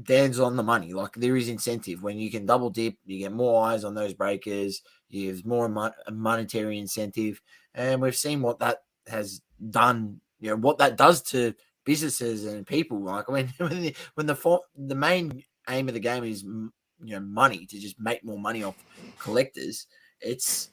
Dan's on the money. Like, there is incentive when you can double dip, you get more eyes on those breakers, you have more monetary incentive, and we've seen what that has done. You know what that does to businesses and people. Like when the main aim of the game is, you know, money, to just make more money off collectors. It's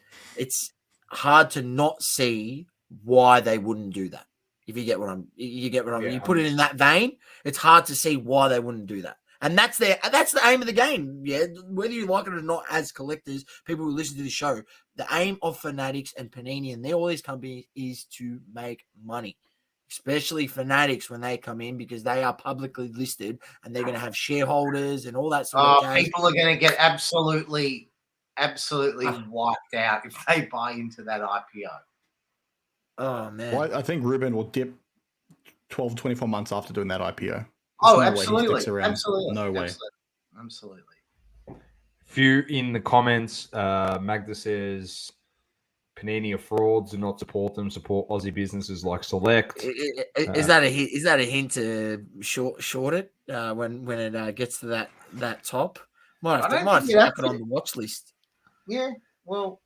hard to not see why they wouldn't do that. If you get what I mean. You put it in that vein, it's hard to see why they wouldn't do that. And that's the aim of the game. Yeah, whether you like it or not, as collectors, people who listen to the show, the aim of Fanatics and Panini and all these companies is to make money. Especially Fanatics when they come in, because they are publicly listed and they're going to have shareholders and all that sort of jazz.
People are going to get absolutely wiped out if they buy into that IPO.
Oh, man.
Well, I think Ruben will dip 12, 24 months after doing that IPO.
Absolutely. Absolutely.
No way.
Absolutely.
Few in the comments, Magda says Panini are frauds, do not support them, support Aussie businesses like Select.
Is that a hint to short it when it gets to that top? Might have to stuck it on the watch list.
Yeah, well,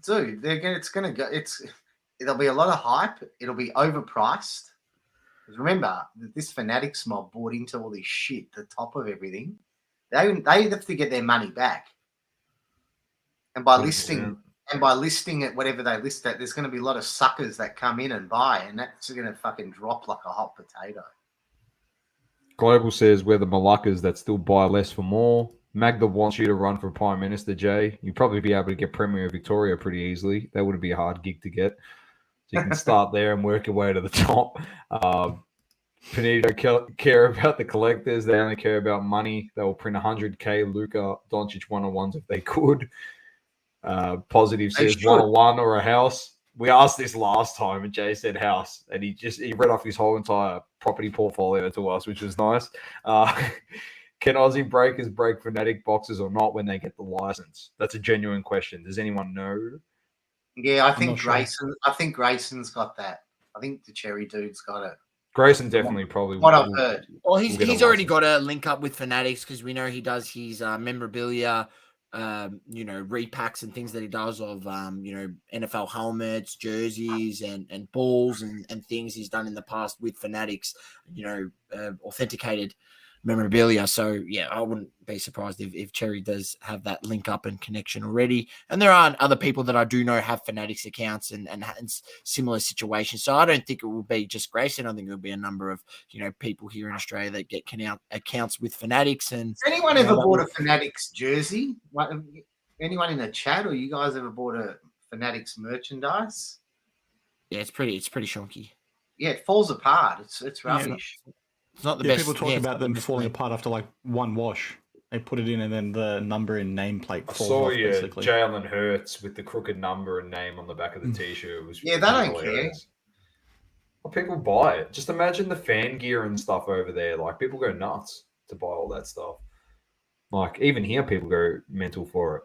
dude, it'll be a lot of hype. It'll be overpriced. Remember, this Fanatics mob bought into all this shit, the top of everything. They have to get their money back. And by
100%.
listing it, whatever they list at, there's going to be a lot of suckers that come in and buy, and that's going to fucking drop like a hot potato.
Global says we're the Malakas that still buy less for more. Magda wants you to run for Prime Minister, Jay. You'd probably be able to get Premier of Victoria pretty easily. That wouldn't be a hard gig to get. So you can start there and work your way to the top. Panini don't care about the collectors. They only care about money. They will print 100K Luka Doncic one-on-ones if they could. Positive says one-on-one or a house. We asked this last time and Jay said house. And he read off his whole entire property portfolio to us, which was nice. Can Aussie breakers break Fanatic boxes or not when they get the license? That's a genuine question. Does anyone know?
Yeah, I think Grayson. Sure. I think Grayson's got that. I think the Cherry dude's got it.
Grayson definitely probably.
What I've heard.
Well, he's already got a link up with Fanatics, because we know he does his memorabilia repacks and things that he does of, NFL helmets, jerseys, and balls and things he's done in the past with Fanatics, authenticated memorabilia. So yeah, I wouldn't be surprised if Cherry does have that link up and connection already. And there are other people that I do know have Fanatics accounts and similar situations. So I don't think it will be just Grayson. I think it will be a number of people here in Australia that get accounts with Fanatics. And
has anyone ever bought a Fanatics jersey? Anyone in the chat, or you guys ever bought a Fanatics merchandise?
Yeah, it's pretty shonky.
Yeah, it falls apart. It's rubbish.
It's not the best.
People talk about them falling apart after like one wash. They put it in and then the number and nameplate falls off, basically.
Jalen Hurts with the crooked number and name on the back of the t-shirt. Was
they don't care.
Well, people buy it. Just imagine the fan gear and stuff over there. Like, people go nuts to buy all that stuff. Like, even here, people go mental for it.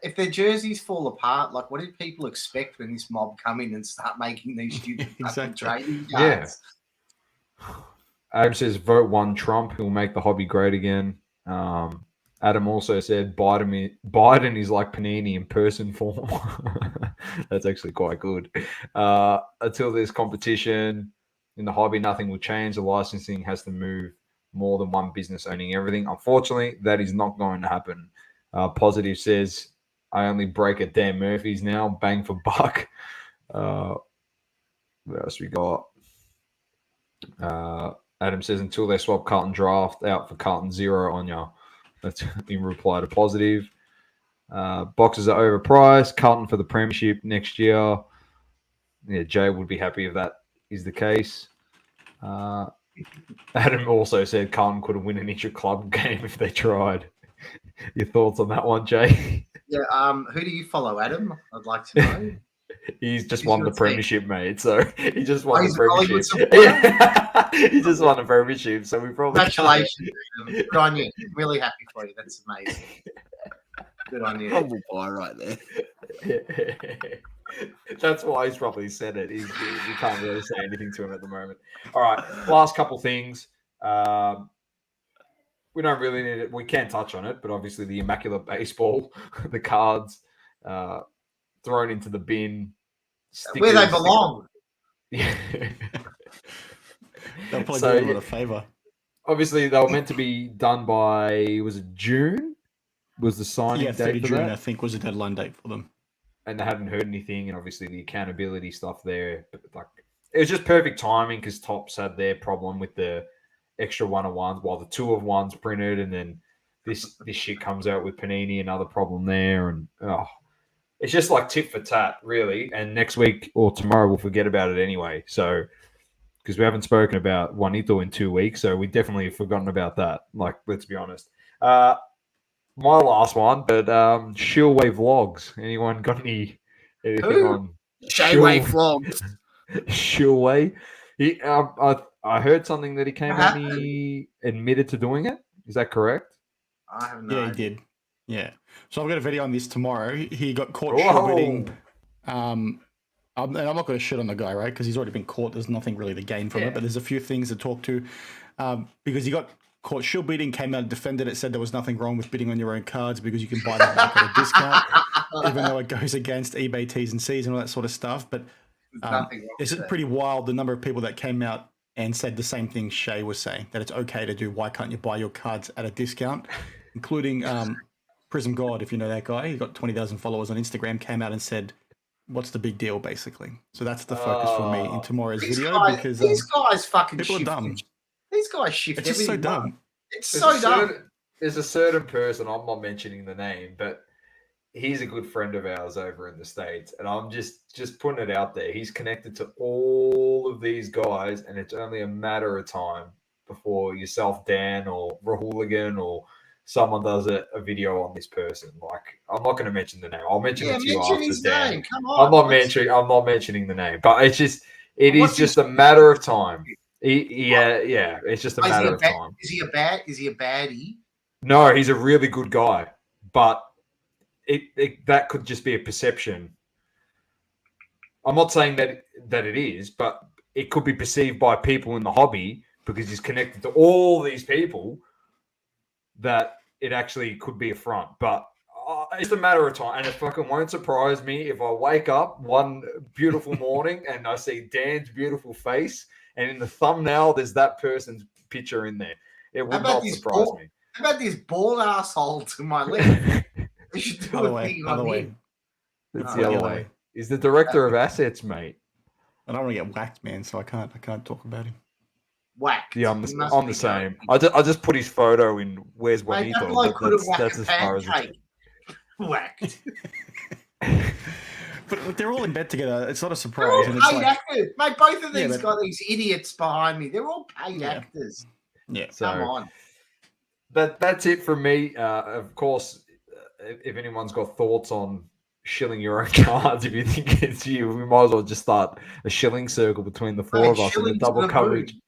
If their jerseys fall apart, like, what did people expect when this mob come in and start making these stupid trading cards?
Yeah. Adam says, vote one Trump. He'll make the hobby great again. Adam also said, Biden is like Panini in person form. That's actually quite good. Until there's competition in the hobby, nothing will change. The licensing has to move more than one business owning everything. Unfortunately, that is not going to happen. Positive says, I only break at Dan Murphy's now. Bang for buck. What else we got? Adam says, until they swap Carlton draft out for Carlton 0 on you. That's in reply to Positive. Boxes are overpriced. Carlton for the premiership next year. Yeah, Jay would be happy if that is the case. Adam also said Carlton couldn't win an intra-club game if they tried. Your thoughts on that one, Jay?
Yeah. Who do you follow, Adam? I'd like to know.
He's just won the premiership, mate. So he just won the premiership. Yeah. He just won the premiership. So we probably
congratulations. Good on you. Really happy for you. That's amazing. Good on you.
Humble pie right there.
That's why he's probably said it. We can't really say anything to him at the moment. All right. Last couple things. We don't really need it. We can touch on it, but obviously the Immaculate Baseball, the cards, thrown into the bin.
Where they belong.
Yeah.
They'll probably do them a favour.
Obviously, they were meant to be done by, was it June? Was the signing date
30
for
June,
that?
I think, was the deadline date for them.
And they hadn't heard anything, and obviously the accountability stuff there. But it was just perfect timing because Topps had their problem with the extra 1-of-1s while the 2-of-1s printed, and then this shit comes out with Panini, another problem there, and it's just like tit for tat, really. And next week or tomorrow we'll forget about it anyway. So because we haven't spoken about Juanito in 2 weeks, so we definitely have forgotten about that. Like, let's be honest. My last one, but Shilway Vlogs. Anyone got anything on
Shilway Vlogs?
Shilway. I heard something that he came out and he admitted to doing it. Is that correct?
I have no
idea. He did. Yeah. So I've got a video on this tomorrow. He got caught shortbidding. And I'm not going to shit on the guy, right? Because he's already been caught. There's nothing really to gain from it. But there's a few things to talk to. Because he got caught shield bidding, came out and defended it, said there was nothing wrong with bidding on your own cards because you can buy them back at a discount, even though it goes against eBay T's and C's and all that sort of stuff. But it's pretty wild, the number of people that came out and said the same thing Shay was saying, that it's okay to do. Why can't you buy your cards at a discount? Including Prism God, if you know that guy. He got 20,000 followers on Instagram, came out and said, what's the big deal, basically? So that's the focus for me in tomorrow's video. Because
these guys fucking
people
shift.
Are dumb.
These guys shift.
It's just so dumb.
It's so dumb.
There's a certain person, I'm not mentioning the name, but he's a good friend of ours over in the States. And I'm just putting it out there. He's connected to all of these guys, and it's only a matter of time before yourself, Dan, or Rahooligan, or someone does a video on this person. Like, I'm not going to mention the name. I'll mention it to you after,
his
Dan.
Name. Come on.
I'm not mentioning the name, but it is just a matter of time. It's just a matter of time.
Is he a baddie?
No, he's a really good guy, but that could just be a perception. I'm not saying that it is, but it could be perceived by people in the hobby because he's connected to all these people that it actually could be a front. But it's a matter of time, and it fucking won't surprise me if I wake up one beautiful morning and I see Dan's beautiful face, and in the thumbnail there's that person's picture in there. It would not surprise me.
How about this bald asshole to my left? We should do
Other
a
way.
thing
Other
on
way.
him.
It's
Oh,
the other
other
way.
way.
He's the director of assets, mate.
I don't want to get whacked, man, so I can't talk about him.
Whacked.
Yeah, I'm
He must
the
be
same.
joking.
I just put his photo in Where's
Mate, that
Juanito,
bloke could have
but
whacked
that's
a
as far as it's...
pancake. Whacked.
But they're all in bed together. It's not a
They're
surprise.
all
And it's
paid
like,
actors. Mate, both of
Yeah,
these
but-
got these idiots behind me. They're all paid
Yeah.
actors.
yeah.
So
Come on.
that's it from me. Of course, if anyone's got thoughts on shilling your own cards, if you think it's you, we might as well just start a shilling circle between the four
Mate,
of us and the
shilling to
double
the
coverage.
moon.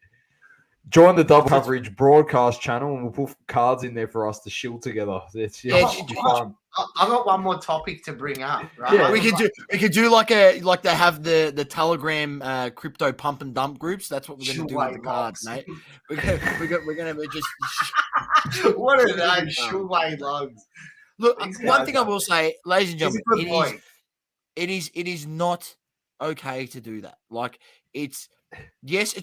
Join the double coverage broadcast channel, and we'll put cards in there for us to shill together. It's
Yeah,
just fun.
I got one more topic to bring up. Right?
Yeah,
We could do like they have the Telegram crypto pump and dump groups. That's what we're gonna do with the cards, mate. We're gonna just
What are those Shulway logs?
look.
These
One
guys
thing I will say, ladies and
He's a
gentlemen,
good boy.
it is not okay to do that. Like it's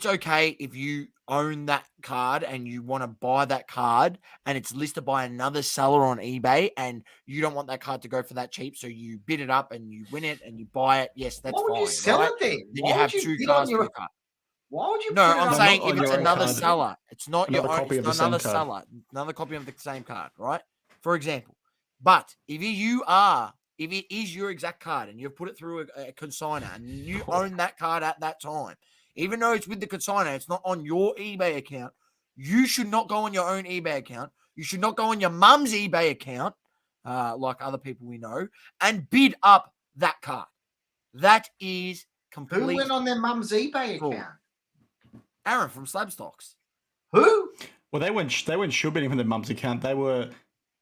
okay if you own that card and you want to buy that card and it's listed by another seller on eBay and you don't want that card to go for that cheap, so you bid it up and you win it and you buy it. Yes, that's
Why would
fine.
you sell
right?
it then?
Then
Why
you
would
have
you
two
bid
cards
on
for
your?
your card.
Why would you?
No,
put it
I'm
on
saying
on
if it's
your own
another
card.
seller, it's not your
Another
own,
copy
it's
of the
another
same card.
seller, another copy of the same card, right? For example. But if it is your exact card and you've put it through a consignor and you own that card at that time, even though it's with the consignor, it's not on your eBay account, you should not go on your own eBay account. You should not go on your mum's eBay account, like other people we know, and bid up that card. That is
Who
complete.
went on their mum's eBay
Cool.
account?
Aaron from Slabstocks.
Who?
Well, they weren't shoebidding from their mum's account. They were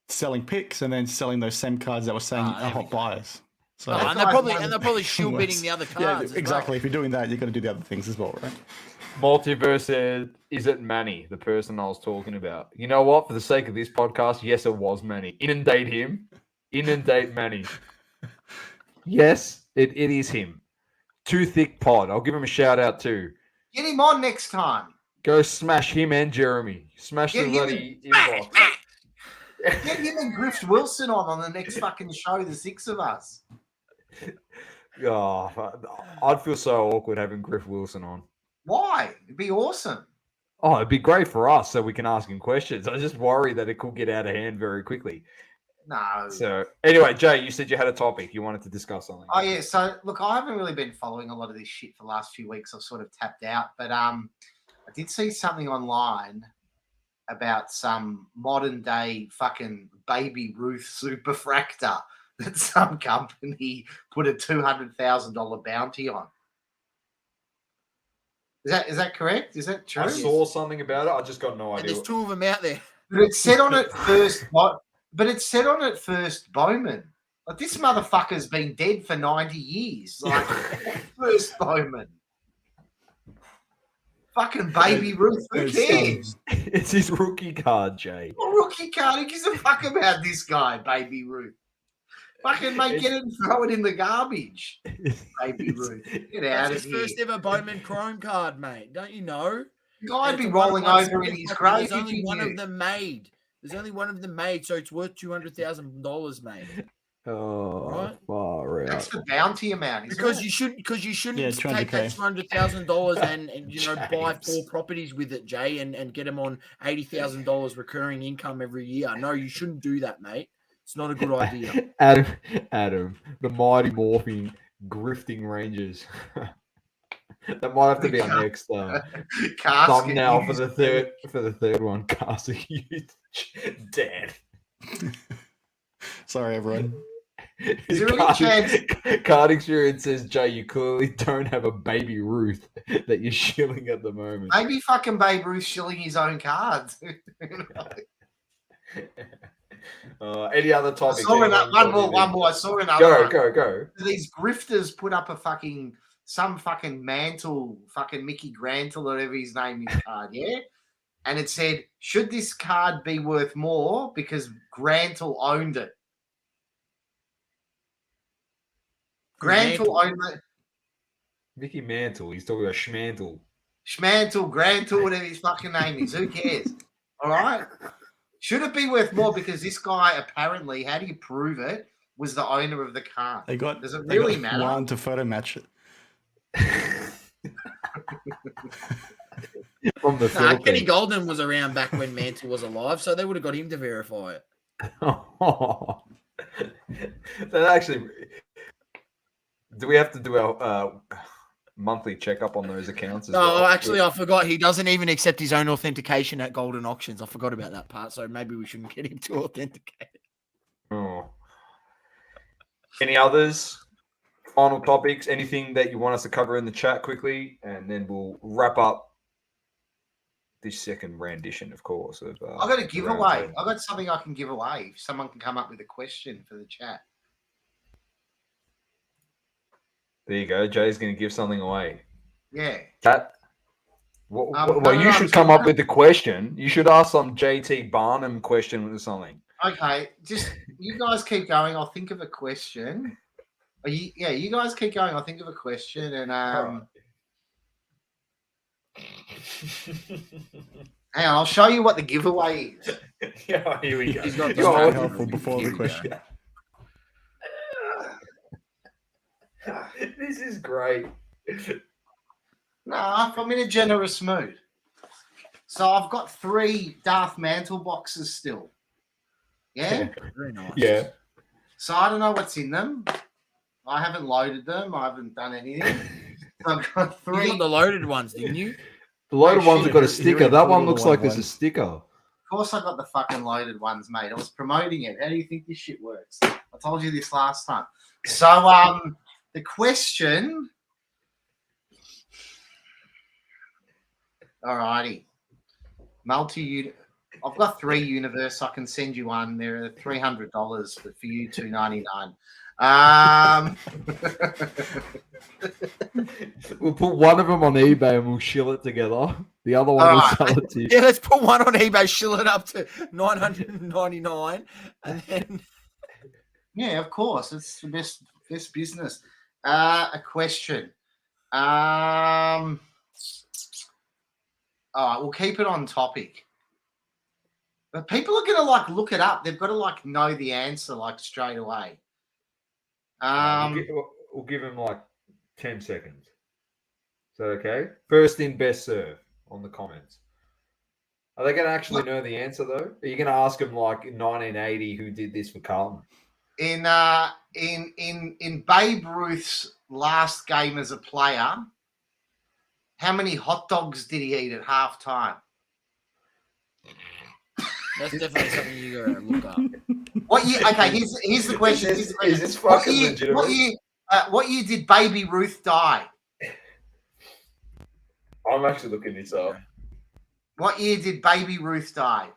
selling picks and then selling those same cards that were saying
there we
hot
go.
buyers. So
Oh, and they're probably shield bidding the other
yeah,
cards.
exactly. If you're doing that, you've got to do the other things as well, right?
Multiverse said, is it Manny, the person I was talking about? You know what? For the sake of this podcast, yes, it was Manny. Inundate him. Inundate Manny. Yes, it is him. Too Thick Pod. I'll give him a shout out too.
Get him on next time.
Go smash him and Jeremy. Smash
Get
the
him
bloody inbox.
Get him and Grift Wilson on the next fucking show, the six of us.
Oh, I'd feel so awkward having Griff Wilson on.
Why? It'd be awesome.
Oh, it'd be great for us so we can ask him questions. I just worry that it could get out of hand very quickly.
No.
So, anyway, Jay, you said you had a topic. You wanted to discuss something.
Oh yeah, so look, I haven't really been following a lot of this shit for the last few weeks. I've sort of tapped out, but I did see something online about some modern day fucking Baby Ruth superfractor that some company put a $200,000 bounty on. Is that correct? Is that true?
I saw something about it. I just got no
And
idea.
there's two of them out there.
But it said on it first. But it said on it first Bowman. Like this motherfucker's been dead for 90 years. Like first Bowman. Fucking Baby Ruth. Who cares?
It's his rookie card, Jay.
What rookie card? Who gives a fuck about this guy, Baby Ruth? Fucking mate, get it and throw it in the garbage. Baby Ruth. Get out
That's
of
his
here.
first ever Bowman Chrome card, mate. Don't you know?
The guy'd
And
be
it's a
rolling
one-of-one
over in his
superfractor.
grave.
There's
if
only
he
one
knew.
of them made. There's only one of them made, so it's worth $200,000, mate.
Oh,
Right?
far
That's
out.
the bounty amount, isn't
Because
it?
you shouldn't
Yeah,
take that
$200K.
$200,000 and you know buy
James.
4 properties with it, Jay, and get them on $80,000 recurring income every year. No, you shouldn't do that, mate. It's not a good idea.
Adam, the mighty morphing grifting rangers. That might have to be our next
Casket
thumbnail for
used.
the third one. Casting youth, Dan.
Sorry, everyone.
Is there any chance?
Card experience says, Jay, you clearly don't have a Baby Ruth that you're shilling at the moment.
Maybe fucking Babe Ruth shilling his own cards.
Any other
I
topics?
saw
Anyone
one more. I saw another.
Go.
These grifters put up some fucking mantle, fucking Mickey Grantle or whatever his name is card, yeah? and it said, should this card be worth more because Grantle owned it? Grantle owned it.
Mickey Mantle. He's talking about Schmantle.
Schmantle, Grantle, whatever his fucking name is. Who cares? All right. Should it be worth more because this guy apparently, how do you prove it, was the owner of the car? Does it really matter?
One to photo match it.
From the Philippines.
Kenny Golden was around back when Mantle was alive, so they would have got him to verify it.
That actually, do we have to do our monthly checkup on those accounts as well?
No, actually, I forgot. He doesn't even accept his own authentication at Golden Auctions. I forgot about that part, so maybe we shouldn't get him to authenticate.
Oh. Any others? Final topics? Anything that you want us to cover in the chat quickly, and then we'll wrap up this second rendition, of course. Of
I got a giveaway. I got something I can give away. If someone can come up with a question for the chat.
There you go. Jay's going to give something away.
Yeah.
That. Well, you should come up with the question. You should ask some JT Barnum question or something.
Okay, just you guys keep going. I'll think of a question. You guys keep going. I'll think of a question, and hang on, I'll show you what the giveaway is.
Yeah, here we go.
He's got
You're helpful before the question.
This is great.
Nah, I'm in a generous mood. So I've got 3 Darth Mantle boxes still. Yeah?
Very nice.
Yeah.
So I don't know what's in them. I haven't loaded them. I haven't done anything. So I've got
You
3.
got the loaded ones, didn't you?
The loaded ones have got a
You're
sticker.
in
That
for
one
the
looks
one
like there's a
one.
sticker.
Of course I got the fucking loaded ones, mate. I was promoting it. How do you think this shit works? I told you this last time. So the question. Alrighty. I've got 3 universe. I can send you one. They're $300, but for you $299.
We'll put one of them on eBay and we'll shill it together. The other one will sell it to you.
Yeah, let's put one on eBay, shill it up to $999, and then
Yeah, of course. It's the best business. A question. All right, we'll keep it on topic. But people are gonna look it up. They've got to know the answer straight away.
We'll give him 10 seconds. Is that okay? First in, best serve on the comments. Are they going to actually know the answer though? Are you going to ask them in 1980 who did this for Carlton?
In Babe Ruth's last game as a player, how many hot dogs did he eat at halftime?
that's definitely something you gotta look up.
What year? Okay, here's the question.
Is this fucking legitimate?
What year did Baby Ruth die?
I'm actually looking this up.
What year did Baby Ruth die?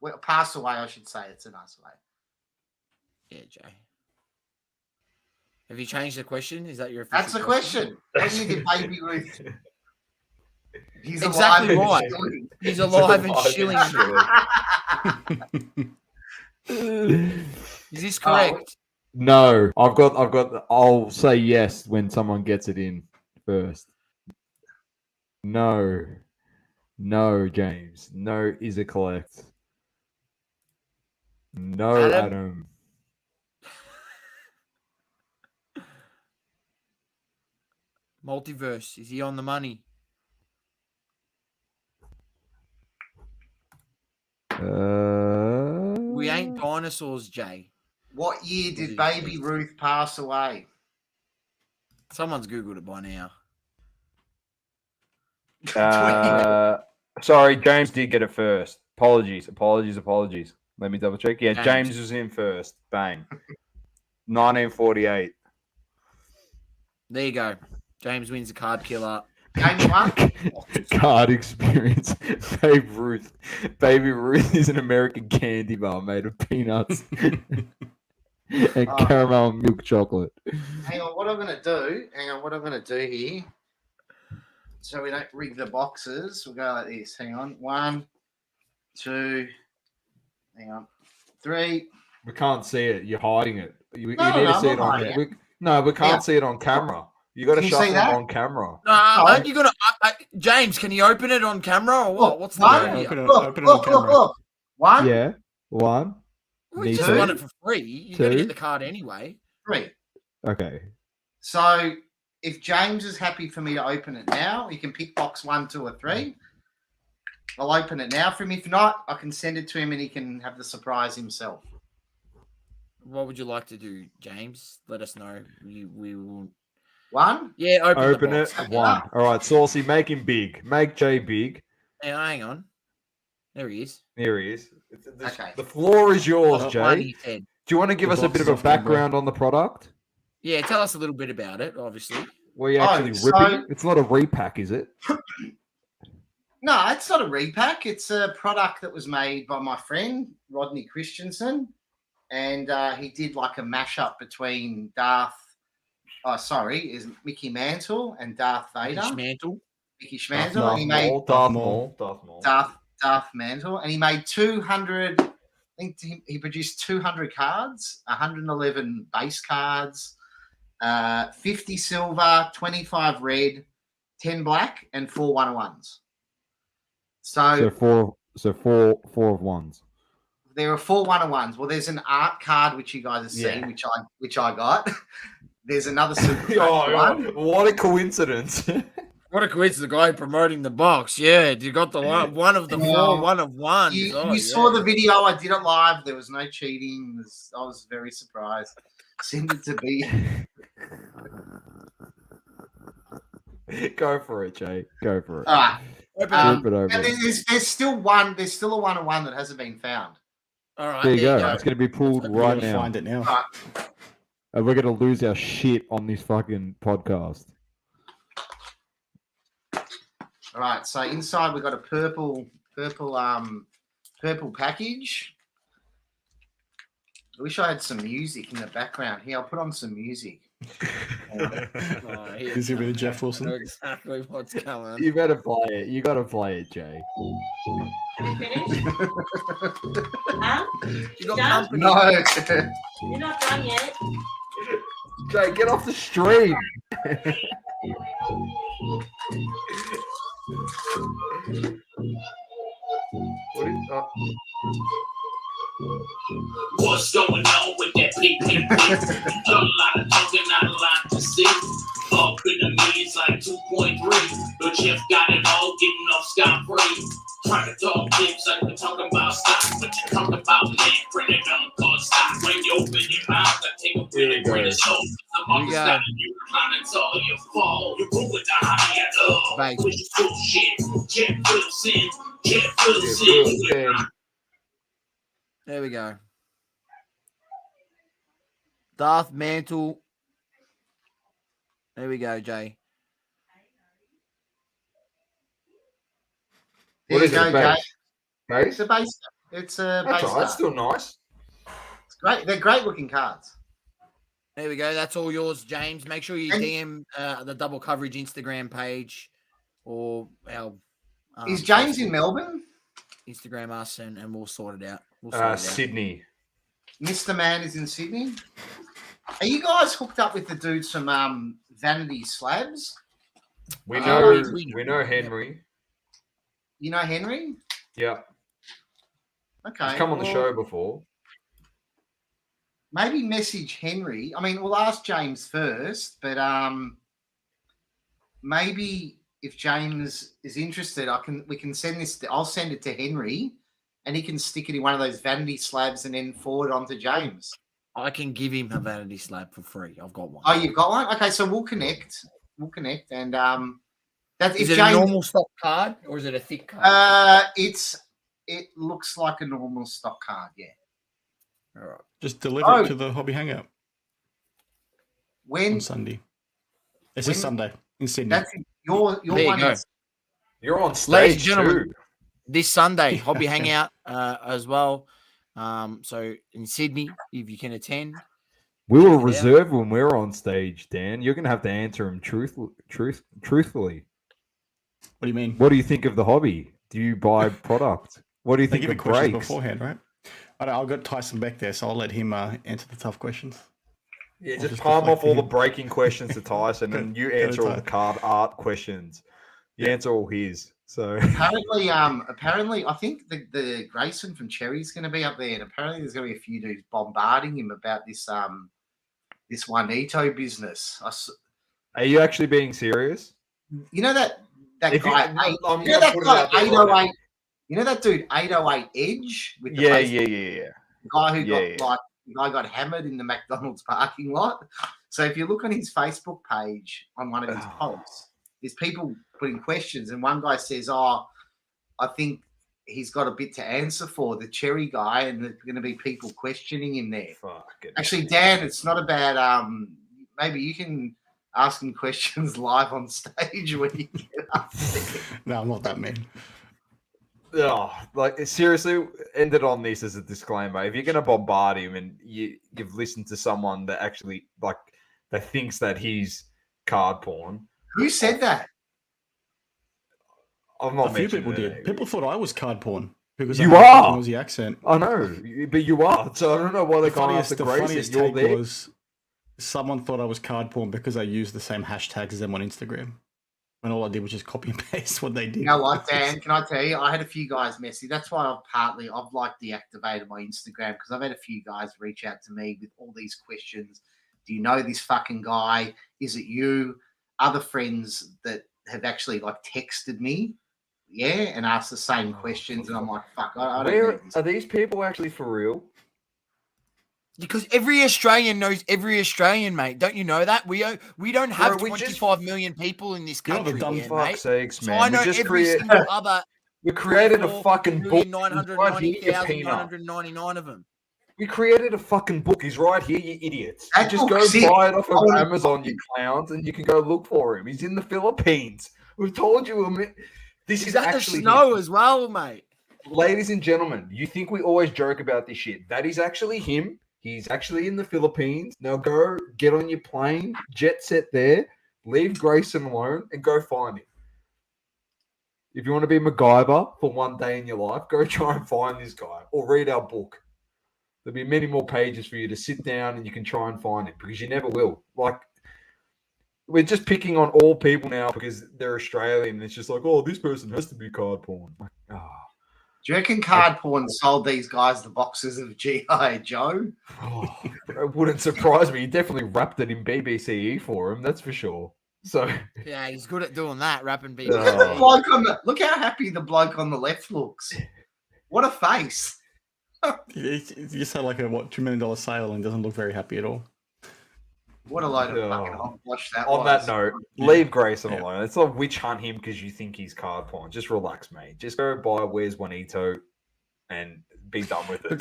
Well, pass away, I should say. It's a nice way.
Yeah, Jay. Have you changed the question? Is that your official
That's the question. What year did Baby Ruth? He's
Exactly
alive
right.
and shilling.
He's alive and shilling. Is this correct?
No, I'll say yes when someone gets it in first. No, James. No is a collect. No, Adam.
Multiverse. Is he on the money? We ain't dinosaurs, Jay.
What year did Baby Ruth pass away?
Someone's Googled it by now.
Sorry, James did get it first. Apologies. Let me double check. Yeah, James was in first. Bang. 1948.
There you go. James wins the card killer.
Game 1?
Card experience. Baby Ruth is an American candy bar made of peanuts and caramel milk chocolate.
Hang on, what I'm going to do here, so we don't rig the boxes, we'll go like this. Hang on. 1, 2. Hang on. 3.
We can't see it. You're hiding it. You
No,
need
no,
to see
I'm
it
not
on.
hiding
No, we can't
Yeah.
see it on camera. You got to
Can you see
shuffle them
that?
on camera.
No.
You gotta, James. Can you open it on camera or what?
Look,
What's the
one.
deal here?
Open it,
Look,
open it on
look,
camera.
look. 1,
Yeah. 1.
We just
Two.
won it for free. You got to
2.
get the card anyway.
3.
Okay.
So if James is happy for me to open it now, he can pick box 1, 2, or 3. I'll open it now for him. If not, I can send it to him and he can have the surprise himself.
What would you like to do, James? Let us know. We will.
1.
Yeah, open the
Open
box.
it. 1. All right, Saucy, make him big. Make Jay big.
Hang on. There he is.
Here he is.
Okay.
The floor is yours,
What
Jay.
one he said.
Do you want to give
The
us a
box
bit
is
of a
off camera.
background on the product?
Yeah, tell us a little bit about it. Obviously.
Were you actually ripping? It's not a repack, is it?
No, it's not a repack. It's a product that was made by my friend, Rodney Christensen. And he did like a mashup between Mickey Mantle and Darth Vader.
Schmantle.
Mickey Schmantle. And he made
Darth Maul.
Darth Mantle. And he made 200, I think he produced 200 cards, 111 base cards, 50 silver, 25 red, 10 black, and 4 1-of-1s.
So four of ones.
There are 4 1-of-1s. Well, there's an art card which you guys have seen, which I got. There's another super one.
What a coincidence!
What a coincidence! The guy promoting the box. Yeah, you got the one of the 4 1-of-1s.
You saw the video. I did it live. There was no cheating. I was very surprised. Send it to me.
Go for it, Jay. Go for it.
All right.
Flip it over.
And there's still one. There's still a 1-of-1 that hasn't been found.
All right,
There you go. It's going to be pulled
We're
right
gonna
now.
find it now.
All right.
And we're going to lose our shit on this fucking podcast.
All right. So inside we've got a purple package. I wish I had some music in the background. Here, I'll put on some music.
Is it with Jeff
I
Wilson?
know exactly what's coming.
You better play it. You got to play it, Jay.
You finished? Huh?
You got
Done?
company.
No.
You're not done yet.
Jay, get off the stream.
What's going on with that PPP? Got a lot of talking, not a lot to see. Up in the millions like 2.3. But Jeff got it all, getting off scot-free. Trying to talk tips like we're talking about stocks, but you talk about land printed on called stock. When you open your mouth, I take a really great soul. I'm on the side, you climbing tall, you fall. You go with the high at
Right.
which is bullshit. Jeff Wilson.
There we go. Darth Mantle. There we go, Jay.
There
What
you
is it,
go,
base?
Jay.
Base?
It's a base. It's a
That's
base
all right.
card.
It's still nice.
It's great. They're great looking cards.
There we go. That's all yours, James. Make sure you
And-
DM the Double Coverage Instagram page or our
Is James
Facebook.
in Melbourne?
Instagram us and we'll sort it out. We'll sort it out.
Sydney.
Mr. Man is in Sydney. Are you guys hooked up with the dudes from Vanity Slabs?
We
Oh,
know.
we-
We know Henry.
You know Henry?
Yeah,
Okay.
he's come on the
well,
show before.
Maybe message Henry. I mean, we'll ask James first, but maybe if James is interested, we can send this. I'll send it to Henry, and he can stick it in one of those Vanity Slabs and then forward on to James.
I can give him a vanity slab for free. I've got one.
Oh, you've got one? Okay, so we'll connect. And that's
Is
if
it
James.
a normal stock card or is it a thick card?
It looks like a normal stock card. Yeah.
All right.
Just deliver it to the Hobby Hangout
When
on Sunday. It's
when-
a Sunday in Sydney.
that's your
There you
one.
go.
Is,
You're on
Ladies
stage
and gentlemen,
too.
This Sunday, Hobby Hangout as well. So in Sydney, if you can attend.
We will
Yeah.
reserve when we're on stage, Dan. You're going to have to answer him truthfully.
What do you mean?
What do you think of the hobby? Do you buy product? What do you
They
think
give you
of
questions
breaks?
beforehand, right? I've got Tyson Beck there, so I'll let him answer the tough questions.
Yeah,
I'll
just
just
palm
deflect
off
to
all the
him.
breaking questions to Tyson,
Go-
and you
go to
answer all the
Ty.
card art questions. You
Yeah.
answer all his. So
Apparently, I think the Grayson from Cherry's going to be up there, and apparently there's going to be a few dudes bombarding him about this this Juanito business.
are you actually being serious?
You know that
If you-
guy,
I'm
you know
gonna
that
put it
guy
out there right
808.
now.
You know that dude 808 Edge with the
Yeah,
Facebook
yeah.
the guy who
Yeah,
got
yeah.
like the guy got hammered in the McDonald's parking lot. So if you look on his Facebook page on one of his posts, there's people putting questions, and one guy says, "Oh, I think he's got a bit to answer for the Cherry guy," and there's going to be people questioning him there.
Fucking
Actually, Dan, it's not about maybe you can ask him questions live on stage when you get up there.
No, I'm not that mean.
Oh, like seriously, ended on this as a disclaimer. If you're gonna bombard him and you've listened to someone that actually that thinks that he's card porn,
Who said that?
I'm not
A few
mentioning
people
their
did.
name.
People thought I was card porn because
You
I had
are!
an Aussie accent.
I know, but you are. So I don't know why they're going after
The
Grayson.
funniest
You're
take
there.
was someone thought I was card porn because I used the same hashtags as them on Instagram. And all I did was just copy and paste what they did.
You know what, Dan? Can I tell you? I had a few guys message. That's why I've like deactivated my Instagram, because I've had a few guys reach out to me with all these questions. Do you know this fucking guy? Is it you? Other friends that have actually like texted me, and asked the same questions, and I'm like, fuck, I don't
Where
need this.
are these people actually for real?
Because every Australian knows every Australian, mate. Don't you know that? We don't have
Bro, we just-
25 million people in this
You're the
country,
dumb
here,
Fuck's
mate.
sakes,
So
man.
I know
we just
every
create,
single other
we created a fucking book. He's right here, you peanut.
990,999 of them.
We created a fucking book. He's right here, you idiots.
That
Just go
book's sick.
buy it off of
Oh,
Amazon, you clowns, and you can go look for him. He's in the Philippines. We've told you. This
Is
is
that the
actually
snow
him.
as well, mate?
Ladies and gentlemen, you think we always joke about this shit. That is actually him. He's actually in the Philippines. Now go get on your plane, jet set there, leave Grayson alone, and go find him. If you want to be MacGyver for one day in your life, go try and find this guy or read our book. There'll be many more pages for you to sit down and you can try and find it, because you never will. Like, we're just picking on all people now because they're Australian. It's just like, oh, this person has to be card porn. Like,
Do you reckon card porn sold these guys the boxes of G.I. Joe?
it wouldn't surprise me. He definitely wrapped it in BBCE for him, that's for sure. So
Yeah, he's good at doing that, rapping BBC.
Look at the bloke look how happy the bloke on the left looks. What a face.
You just had like a $2 million sale and doesn't look very happy at all.
What a load of
Oh.
fucking hogwash that
on
was.
that note,
Yeah.
leave Grayson
Yeah.
alone. It's not witch hunt him because you think he's card porn. Just relax, mate. Just go buy Where's Juanito and be done with it.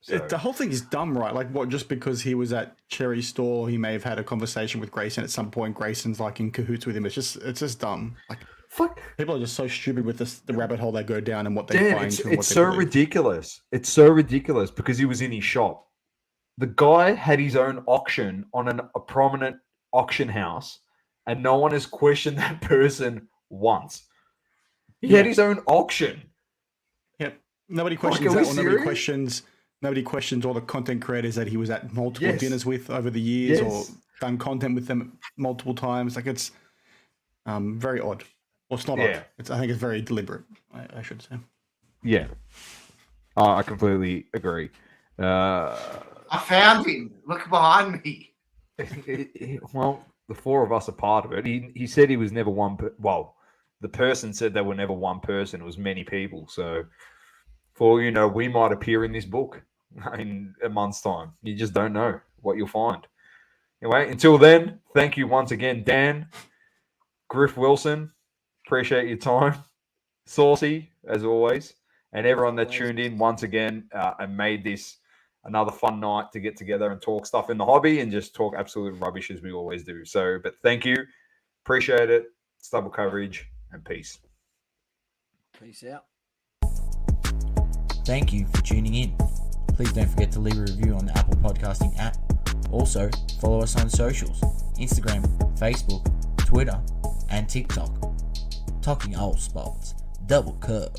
But the whole thing is dumb, right? Like, what? Just because he was at Cherry's store, he may have had a conversation with Grayson at some point. Grayson's like in cahoots with him. It's just dumb. Like,
Fuck.
people are just so stupid with the rabbit hole they go down and what they
Dan,
find.
it's
and what they
so
believe.
ridiculous. It's so ridiculous because he was in his shop. The guy had his own auction on a prominent auction house, and no one has questioned that person once. He had his own auction.
Yep. Nobody
Fuck,
questions
are
that.
we
Or nobody
serious?
questions all the content creators that he was at multiple
Yes.
dinners with over the years, or
Yes.
done content with them multiple times. Like, it's very odd. Well, it's not
Yeah.
odd. I think it's very deliberate. I should say.
Yeah. I completely agree.
I found him. Look behind me.
Well, the four of us are part of it. He said he was never one. Well, the person said they were never one person. It was many people. So, for all you know, we might appear in this book in a month's time. You just don't know what you'll find. Anyway, until then, thank you once again, Dan, Griff Wilson. Appreciate your time. Saucy, as always. And everyone that tuned in once again and made this another fun night to get together and talk stuff in the hobby and just talk absolute rubbish as we always do. So, but thank you. Appreciate it. It's double coverage and peace.
Peace out. Thank you for tuning in. Please don't forget to leave a review on the Apple Podcasting app. Also, follow us on socials, Instagram, Facebook, Twitter, and TikTok. Talking all sports, double coverage.